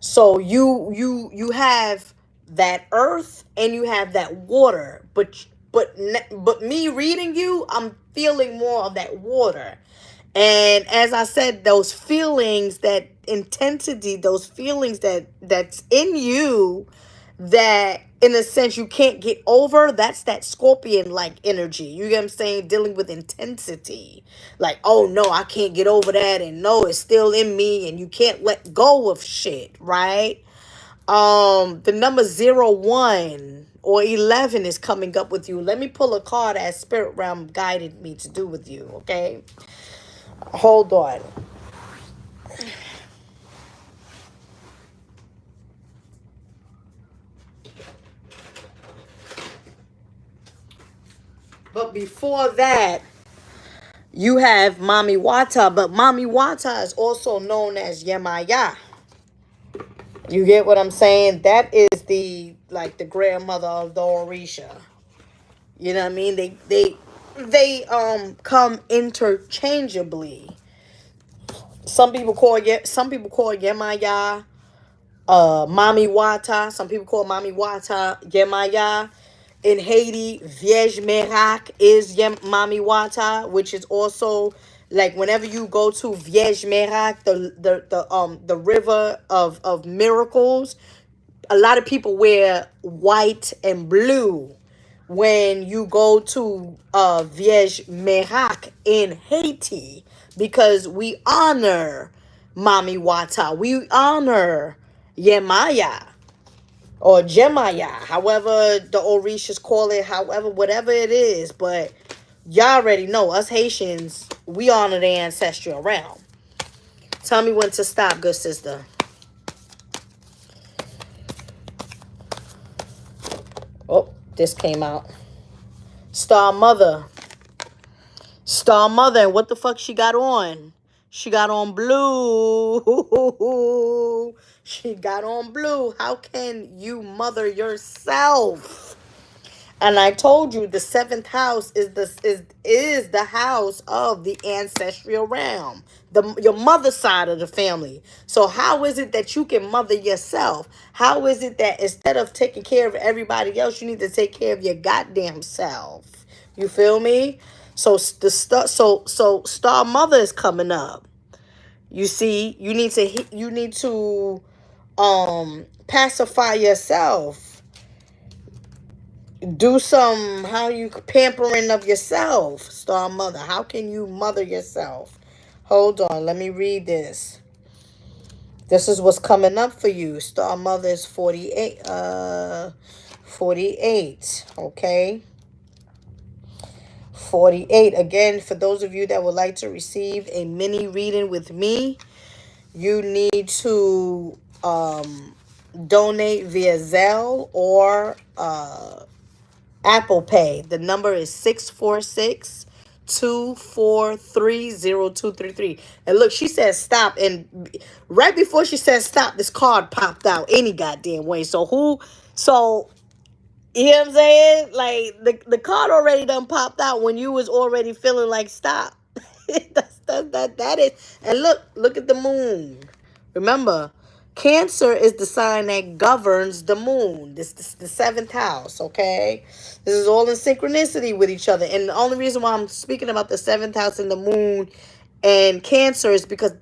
So you have that earth and you have that water, but me reading you, I'm feeling more of that water. And as I said, those feelings, that intensity, those feelings that's in you, that in a sense you can't get over, that's that scorpion like energy. You get what I'm saying? Dealing with intensity. Like, oh no, I can't get over that, and no, it's still in me, and you can't let go of shit, right? The number 01 or 11 is coming up with you. Let me pull a card as Spirit Realm guided me to do with you, okay? Hold on. But before that, you have Mami Wata, but Mami Wata is also known as Yemaya. You get what I'm saying? That is the grandmother of the Orisha. You know what I mean? They come interchangeably. Some people call Yemaya Mami Wata. Some people call Mami Wata Yemaya. In Haiti, Viej Merak is Mami Wata, which is also, like, whenever you go to Viej Merak, the river of miracles, a lot of people wear white and blue when you go to Viej Merak in Haiti, because we honor Mami Wata. We honor Yemaya or Jemaya, however the Orishas call it, however, whatever it is. But y'all already know, us Haitians, we honor the ancestral realm. Tell me when to stop, good sister. Oh, this came out. Star Mother. Star Mother, and what the fuck she got on? She got on blue. She got on blue. How can you mother yourself? And I told you the seventh house is the house of the ancestral realm, your mother's side of the family. So how is it that you can mother yourself? How is it that instead of taking care of everybody else, you need to take care of your goddamn self? You feel me? So Star Mother is coming up. You see, you need to pacify yourself. Do some how you pampering of yourself, Star Mother. How can you mother yourself? Hold on, let me read this. This is what's coming up for you. Star Mother is 48. 48. Okay. 48. Again, for those of you that would like to receive a mini reading with me, you need to donate via Zelle or Apple Pay. The number is 646-243-0233. And look, she said stop. And right before she said stop, this card popped out any goddamn way. So you know what I'm saying? Like the card already done popped out when you was already feeling like stop. that is. And look at the moon. Remember, Cancer is the sign that governs the moon. This is the seventh house, okay? This is all in synchronicity with each other. And the only reason why I'm speaking about the seventh house and the moon and Cancer is because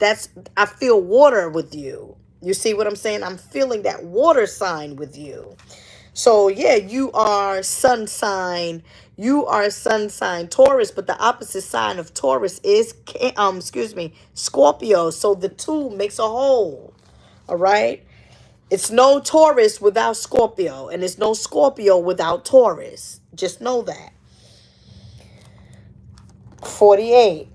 I feel water with you. You see what I'm saying? I'm feeling that water sign with you. So, yeah, you are sun sign. You are sun sign Taurus, but the opposite sign of Taurus is, Scorpio. So the two makes a whole. All right. It's no Taurus without Scorpio, and it's no Scorpio without Taurus. Just know that. 48.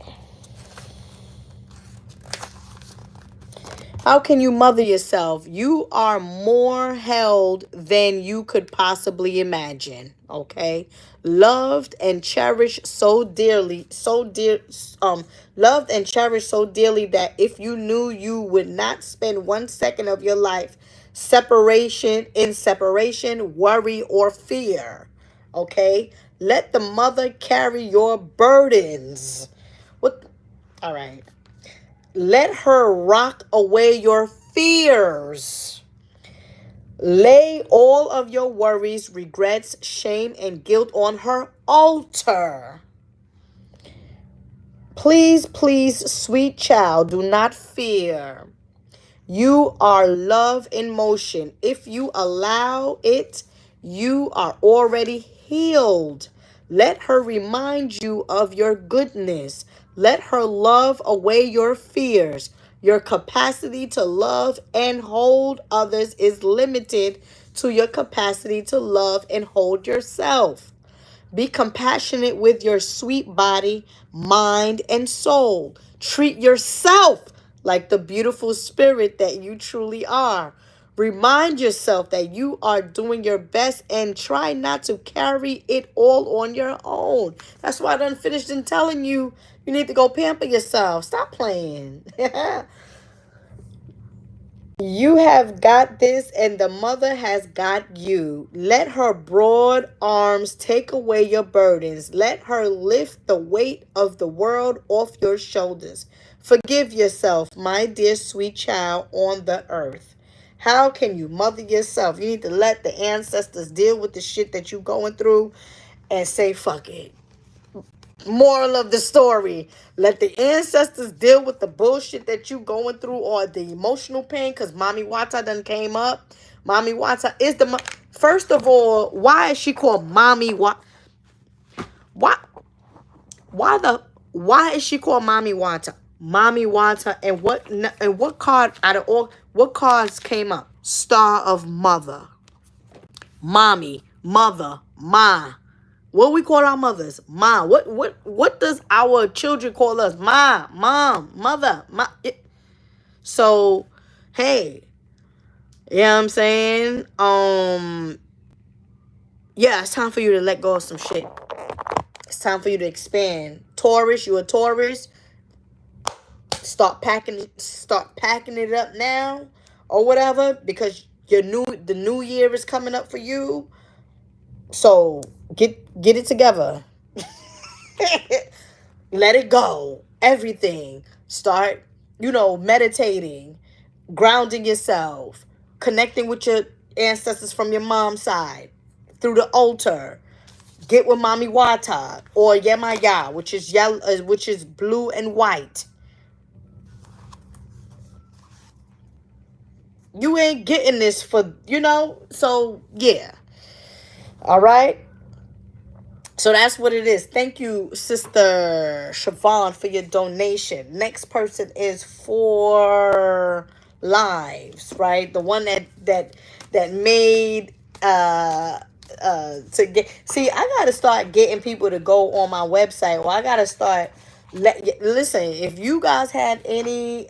How can you mother yourself? You are more held than you could possibly imagine. Okay. Loved and cherished so dearly, loved and cherished so dearly that if you knew you would not spend 1 second of your life separation, worry, or fear. Okay. Let the mother carry your burdens. All right. Let her rock away your fears. Lay all of your worries, regrets, shame, and guilt on her altar. Please, please, sweet child, do not fear. You are love in motion. If you allow it, you are already healed. Let her remind you of your goodness. Let her love away your fears. Your capacity to love and hold others is limited to your capacity to love and hold yourself. Be compassionate with your sweet body, mind, and soul. Treat yourself like the beautiful spirit that you truly are. Remind yourself that you are doing your best and try not to carry it all on your own. That's why I done finished in telling you you need to go pamper yourself. Stop playing. You have got this, and the mother has got you. Let her broad arms take away your burdens. Let her lift the weight of the world off your shoulders. Forgive yourself, my dear sweet child on the earth. How can you mother yourself? You need to let the ancestors deal with the shit that you're going through and say, fuck it. Moral of the story, let the ancestors deal with the bullshit that you going through or the emotional pain, because Mommy Wata done came up. Mommy Wata is first of all, why is she called Mommy Wata? Why is she called Mommy Wata? Mommy Wata, and what card out of all, what cards came up? Star of Mother. Mommy, mother, ma. What we call our mothers? Ma. What does our children call us? Ma, mom, mother, ma. So, hey, you know what I'm saying? Yeah, it's time for you to let go of some shit. It's time for you to expand. Taurus, you a Taurus. Start packing it up now or whatever, because the new year is coming up for you. So Get it together. Let it go. Everything. Start, meditating, grounding yourself, connecting with your ancestors from your mom's side through the altar. Get with Mommy Wata or Yemaya, which is yellow, which is blue and white. You ain't getting this for, so yeah. All right. So that's what it is. Thank you, Sister Siobhan, for your donation. Next person is For Lives, right? The one that made to get. See, I gotta start getting people to go on my website. Or I gotta start. Listen, if you guys had any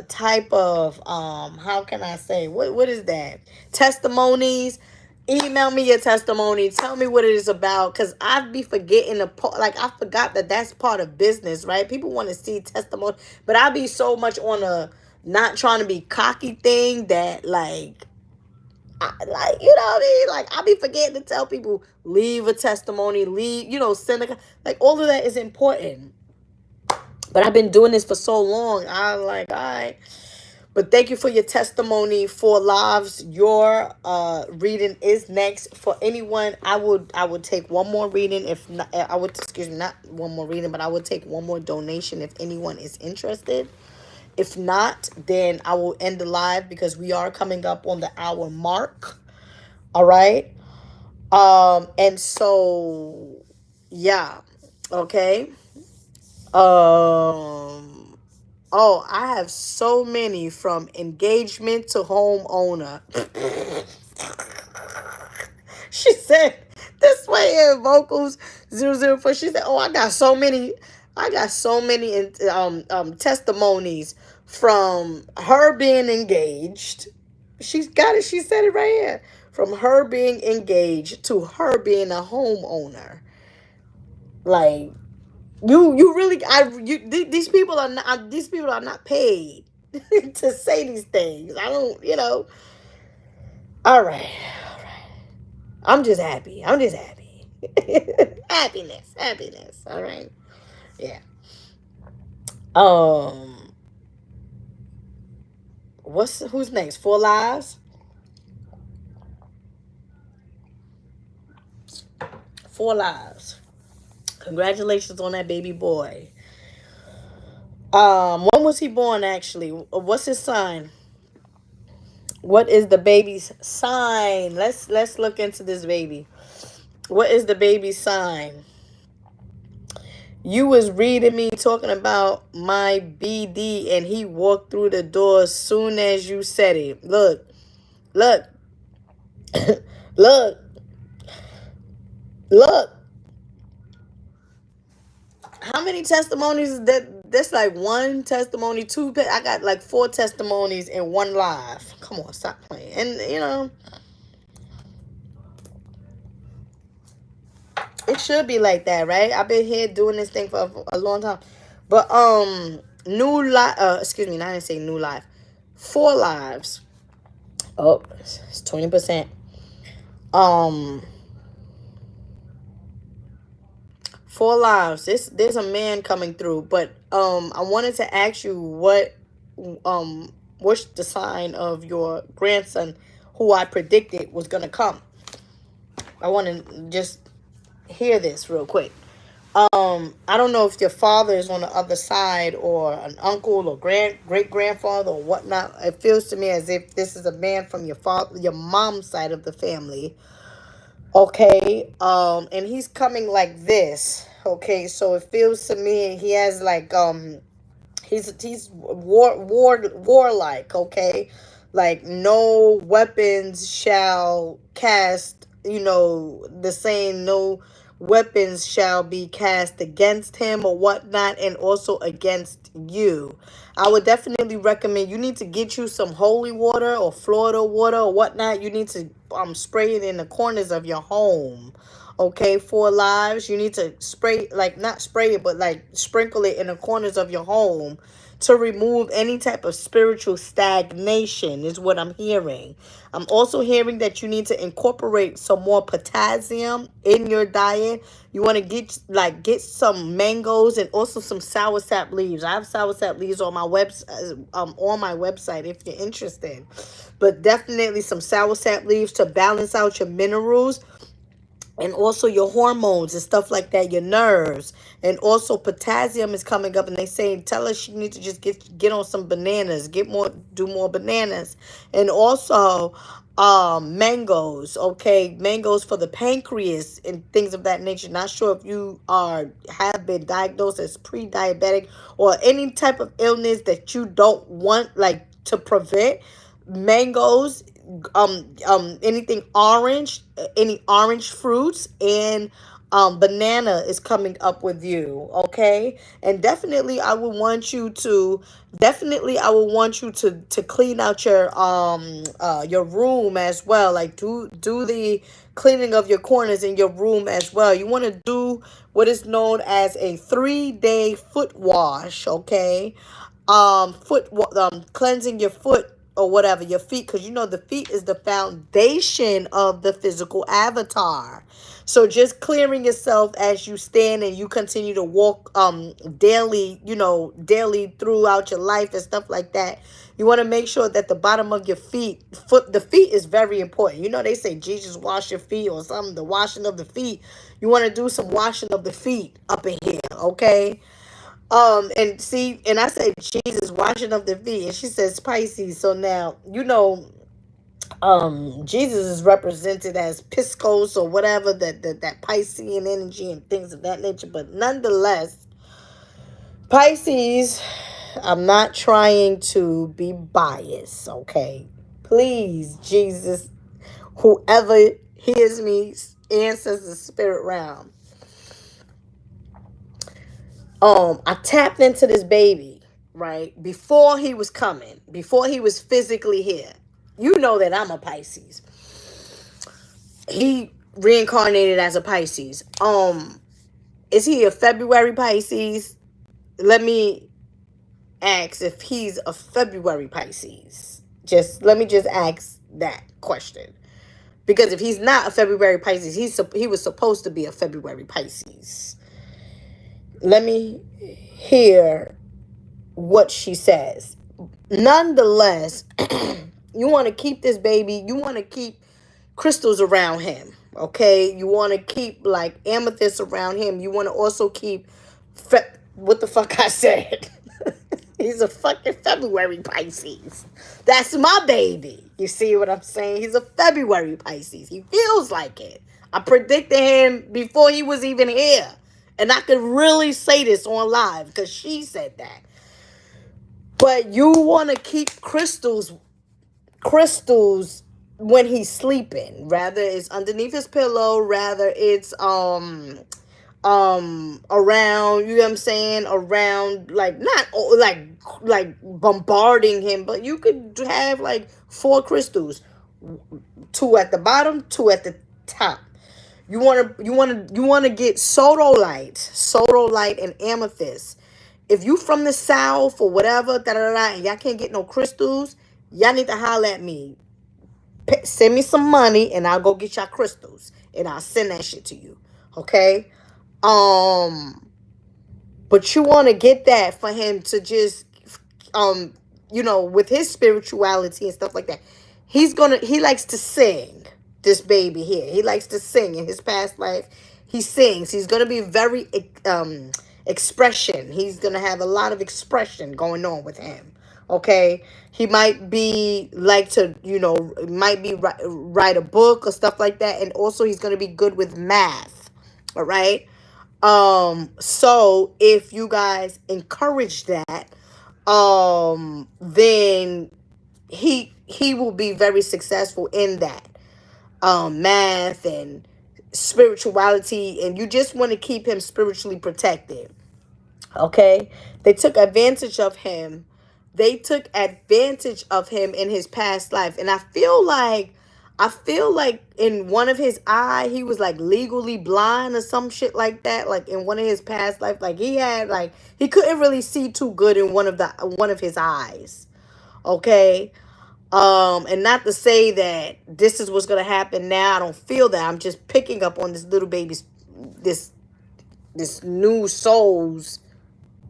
type of how can I say, what is that, testimonies, email me your testimony. Tell me what it is about, because I be forgetting I forgot that that's part of business, right? People want to see testimony, but I be so much on a not trying to be cocky thing that you know what I mean? Like, I be forgetting to tell people, leave a testimony, send all of that is important. But I've been doing this for so long. I'm like, all right. But thank you for your testimony. For Lives, your reading is next. For anyone, I would take one more reading. If not, I would, excuse me, not one more reading, but I would take one more donation if anyone is interested. If not, then I will end the live because we are coming up on the hour mark. All right. And so, yeah. Okay. Oh, I have so many, from engagement to homeowner. She said, this way in vocals 004. She said, oh, I got so many testimonies from her being engaged. She's got it. She said it right here. From her being engaged to her being a homeowner. Like, you really, these people are not paid to say these things. I don't, all right. I'm just happy. Happiness. All right. Yeah. Who's next? For Lives. For Lives. Congratulations on that baby boy. When was he born actually? What's his sign? What is the baby's sign? Let's look into this baby. What is the baby's sign? You was reading me talking about my BD and he walked through the door as soon as you said it. Look. Look. How many testimonies that's like one testimony, two. I got like 4 testimonies in one live. Come on, stop playing. And it should be like that, right? I've been here doing this thing for a long time. But new life, excuse me, I didn't say new life. 4 Lives. Oh, it's 20%. 4 Lives. There's a man coming through, but I wanted to ask you what's the sign of your grandson who I predicted was gonna come. I want to just hear this real quick. I don't know if your father is on the other side or an uncle or great grandfather or whatnot. It feels to me as if this is a man from your mom's side of the family. Okay. And he's coming like this. Okay, so it feels to me he has like he's warlike, okay? Like, no weapons shall cast, the saying, no weapons shall be cast against him or whatnot, and also against you. I would definitely recommend you need to get you some holy water or Florida water or whatnot. You need to spray it in the corners of your home. Okay, 4 Lives. You need to spray, like, not spray it, but like sprinkle it in the corners of your home to remove any type of spiritual stagnation is what I'm hearing. I'm also hearing that you need to incorporate some more potassium in your diet. You want to get some mangoes and also some soursop leaves. I have soursop leaves on my website if you're interested. But definitely some soursop leaves to balance out your minerals and also your hormones and stuff like that, your nerves. And also potassium is coming up, and they say tell us you need to just get on some bananas, do more bananas. And also mangoes, okay? Mangoes for the pancreas and things of that nature. Not sure if you have been diagnosed as pre-diabetic or any type of illness that you don't want to prevent. Mangoes, anything orange, any orange fruits, and banana is coming up with you, okay? And definitely I will want you to clean out your room as well. Like do the cleaning of your corners in your room as well. You want to do what is known as a 3-day foot wash, okay? Cleansing your foot or whatever, your feet, because the feet is the foundation of the physical avatar. So just clearing yourself as you stand and you continue to walk daily throughout your life and stuff like that. You want to make sure that the bottom of your the feet is very important. They say Jesus wash your feet or something, the washing of the feet. You want to do some washing of the feet up in here, okay? And I said Jesus washing up the feet, and she says Pisces. So now Jesus is represented as Pisces or whatever, that Piscean energy and things of that nature. But nonetheless, Pisces, I'm not trying to be biased, okay? Please, Jesus, whoever hears me, answers the spirit realm. I tapped into this baby, right? Before he was coming, before he was physically here. You know that I'm a Pisces. He reincarnated as a Pisces. Is he a February Pisces? Let me ask if he's a February Pisces. Let me ask that question. Because if he's not a February Pisces, he was supposed to be a February Pisces. Let me hear what she says. Nonetheless, you want to keep this baby. You want to keep crystals around him, okay? You want to keep amethyst around him. You want to also keep what the fuck I said. He's a fucking February Pisces. That's my baby. You see what I'm saying? He's a February Pisces. He feels like it. I predicted him before he was even here. And I could really say this on live because she said that. But you want to keep crystals when he's sleeping. Rather it's underneath his pillow, rather it's around, you know what I'm saying, around, not like bombarding him, but you could have 4 crystals, 2 at the bottom, 2 at the top. You want to get sodalite and amethyst. If you from the south or whatever, and y'all can't get no crystals, y'all need to holler at me. Send me some money and I'll go get y'all crystals and I'll send that shit to you. Okay? But you want to get that for him to just with his spirituality and stuff like that. He likes to sing. This baby here, he likes to sing. In his past life, he sings. He's going to be very expression. He's going to have a lot of expression going on with him. Okay, he might be write a book or stuff like that, and also he's going to be good with math. All right. So if you guys encourage that, then he will be very successful in that. Math and spirituality, and you just want to keep him spiritually protected. Okay? They took advantage of him in his past life, and I feel like I feel like in one of his eye, he was like legally blind or some shit like that. Like in one of his past life, like he had like he couldn't really see too good in one of his eyes. Okay. And not to say that this is what's gonna happen now. I don't feel that. I'm just picking up on this little baby's this this new soul's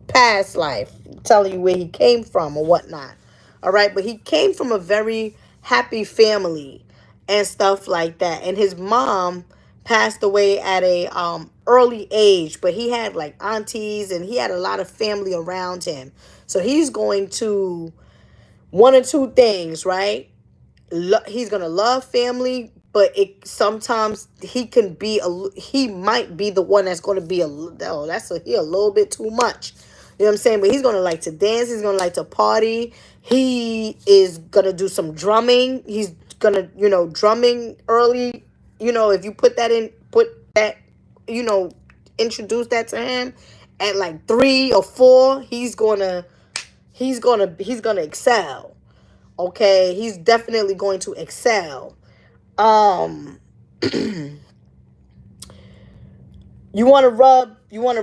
past life, telling you where he came from or whatnot. All right, but he came from a very happy family and stuff like that. And his mom passed away at a early age, but he had like aunties and he had a lot of family around him. So he's going to one or two things, right? He's gonna love family, but it sometimes he might be the one that's gonna be he a little bit too much. You know what I'm saying? But he's gonna like to dance. He's gonna like to party. He is gonna do some drumming. He's gonna drumming early. If you put that, you know, introduce that to him at like 3 or 4, he's gonna excel. Okay, he's definitely going to excel. Um, you want to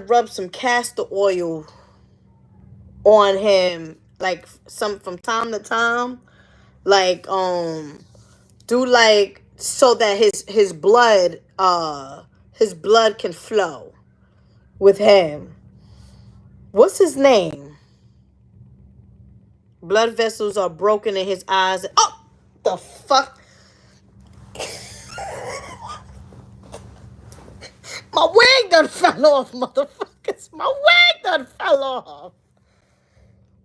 rub some castor oil on him, like some from time to time, like do like so that his blood can flow with him. What's his name? Blood vessels are broken in his eyes. Oh, the fuck. My wig done fell off, motherfuckers. My wig done fell off.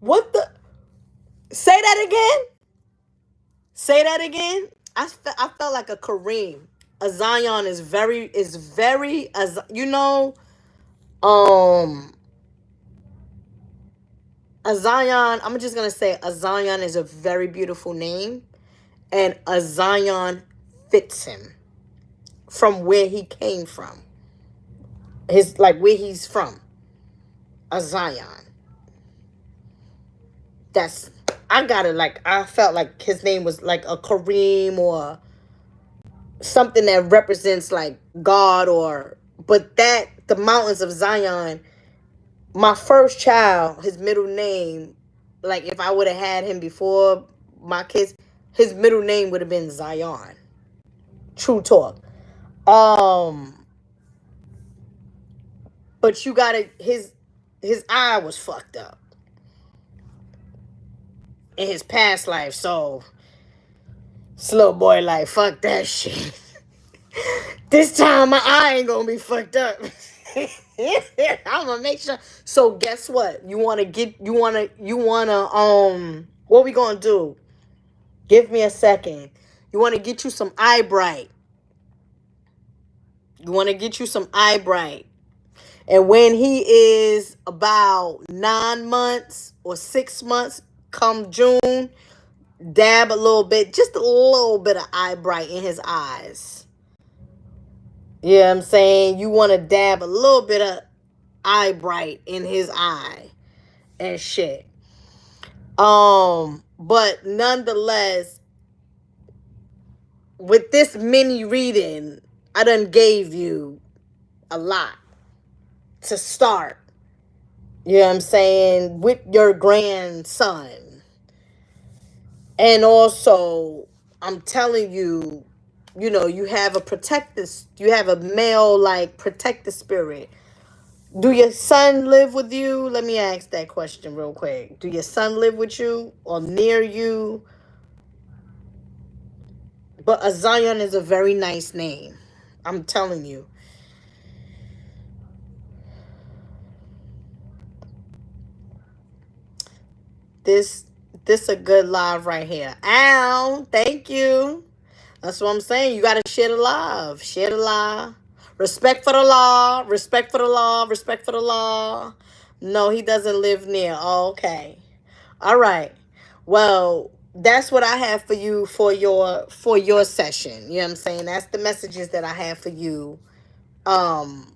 What the? Say that again. Say that again. I felt like a Kareem. A Zion is very, as you know, um, a Zion. I'm just gonna say a Zion is a very beautiful name, and a Zion fits him from where he came from. His like where he's from. A Zion. That's I got it. Like I felt like his name was like a Kareem or something that represents like God or but that the mountains of Zion. My first child, his middle name, like if I would have had him before my kids, his middle name would have been Zion. True talk. Um, but you gotta his eye was fucked up in his past life, so slow boy like fuck that shit. This time my eye ain't gonna be fucked up. I'm gonna make sure. So guess what? What we gonna do? Give me a second. You wanna get you some eye bright. You wanna get you some eye bright. And when he is about 9 months or 6 months, come June, dab a little bit, just a little bit of eye bright in his eyes. You know what I'm saying? You want to dab a little bit of eye bright in his eye and shit. But nonetheless, with this mini reading, I done gave you a lot to start. You know what I'm saying? With your grandson. And also, I'm telling you, you have you have a male like protective spirit. Do your son live with you? Let me ask that question real quick. Do your son live with you or near you? But a Zion is a very nice name. I'm telling you. This a good live right here. Ow, thank you. That's what I'm saying. You gotta share the love. Share the love. Respect for the law. Respect for the law. Respect for the law. No, he doesn't live near. Oh, okay. All right. Well, that's what I have for you for your session. You know what I'm saying? That's the messages that I have for you um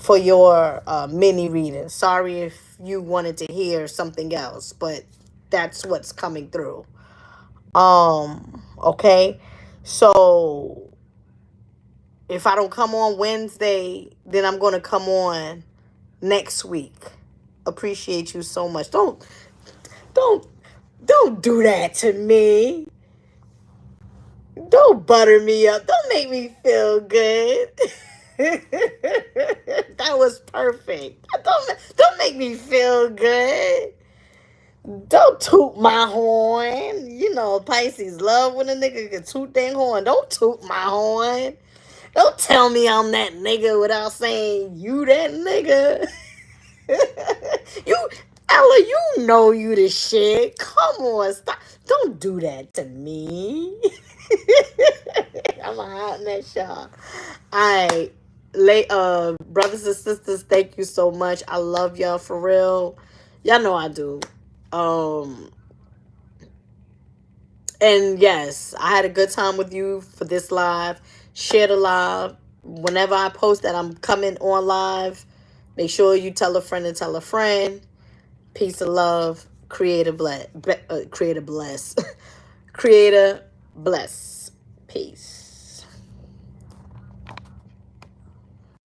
for your mini reading. Sorry if you wanted to hear something else, but that's what's coming through. Okay. So if I don't come on Wednesday, then I'm going to come on next week. Appreciate you so much. Don't don't do that to me. Don't butter me up. Don't make me feel good. That was perfect. Don't make me feel good. Don't toot my horn. You know, Pisces love when a nigga can toot their horn. Don't toot my horn. Don't tell me I'm that nigga without saying you that nigga. You, Ella, you know you the shit. Come on, stop. Don't do that to me. I'm a hot mess, y'all. I brothers and sisters, thank you so much. I love y'all for real. Y'all know I do. Um and yes, I had a good time with you for this live. Share the live. Whenever I post that I'm coming on live, make sure you tell a friend and tell a friend. Peace and love. Creator bless. Creator bless. Creator bless. Peace.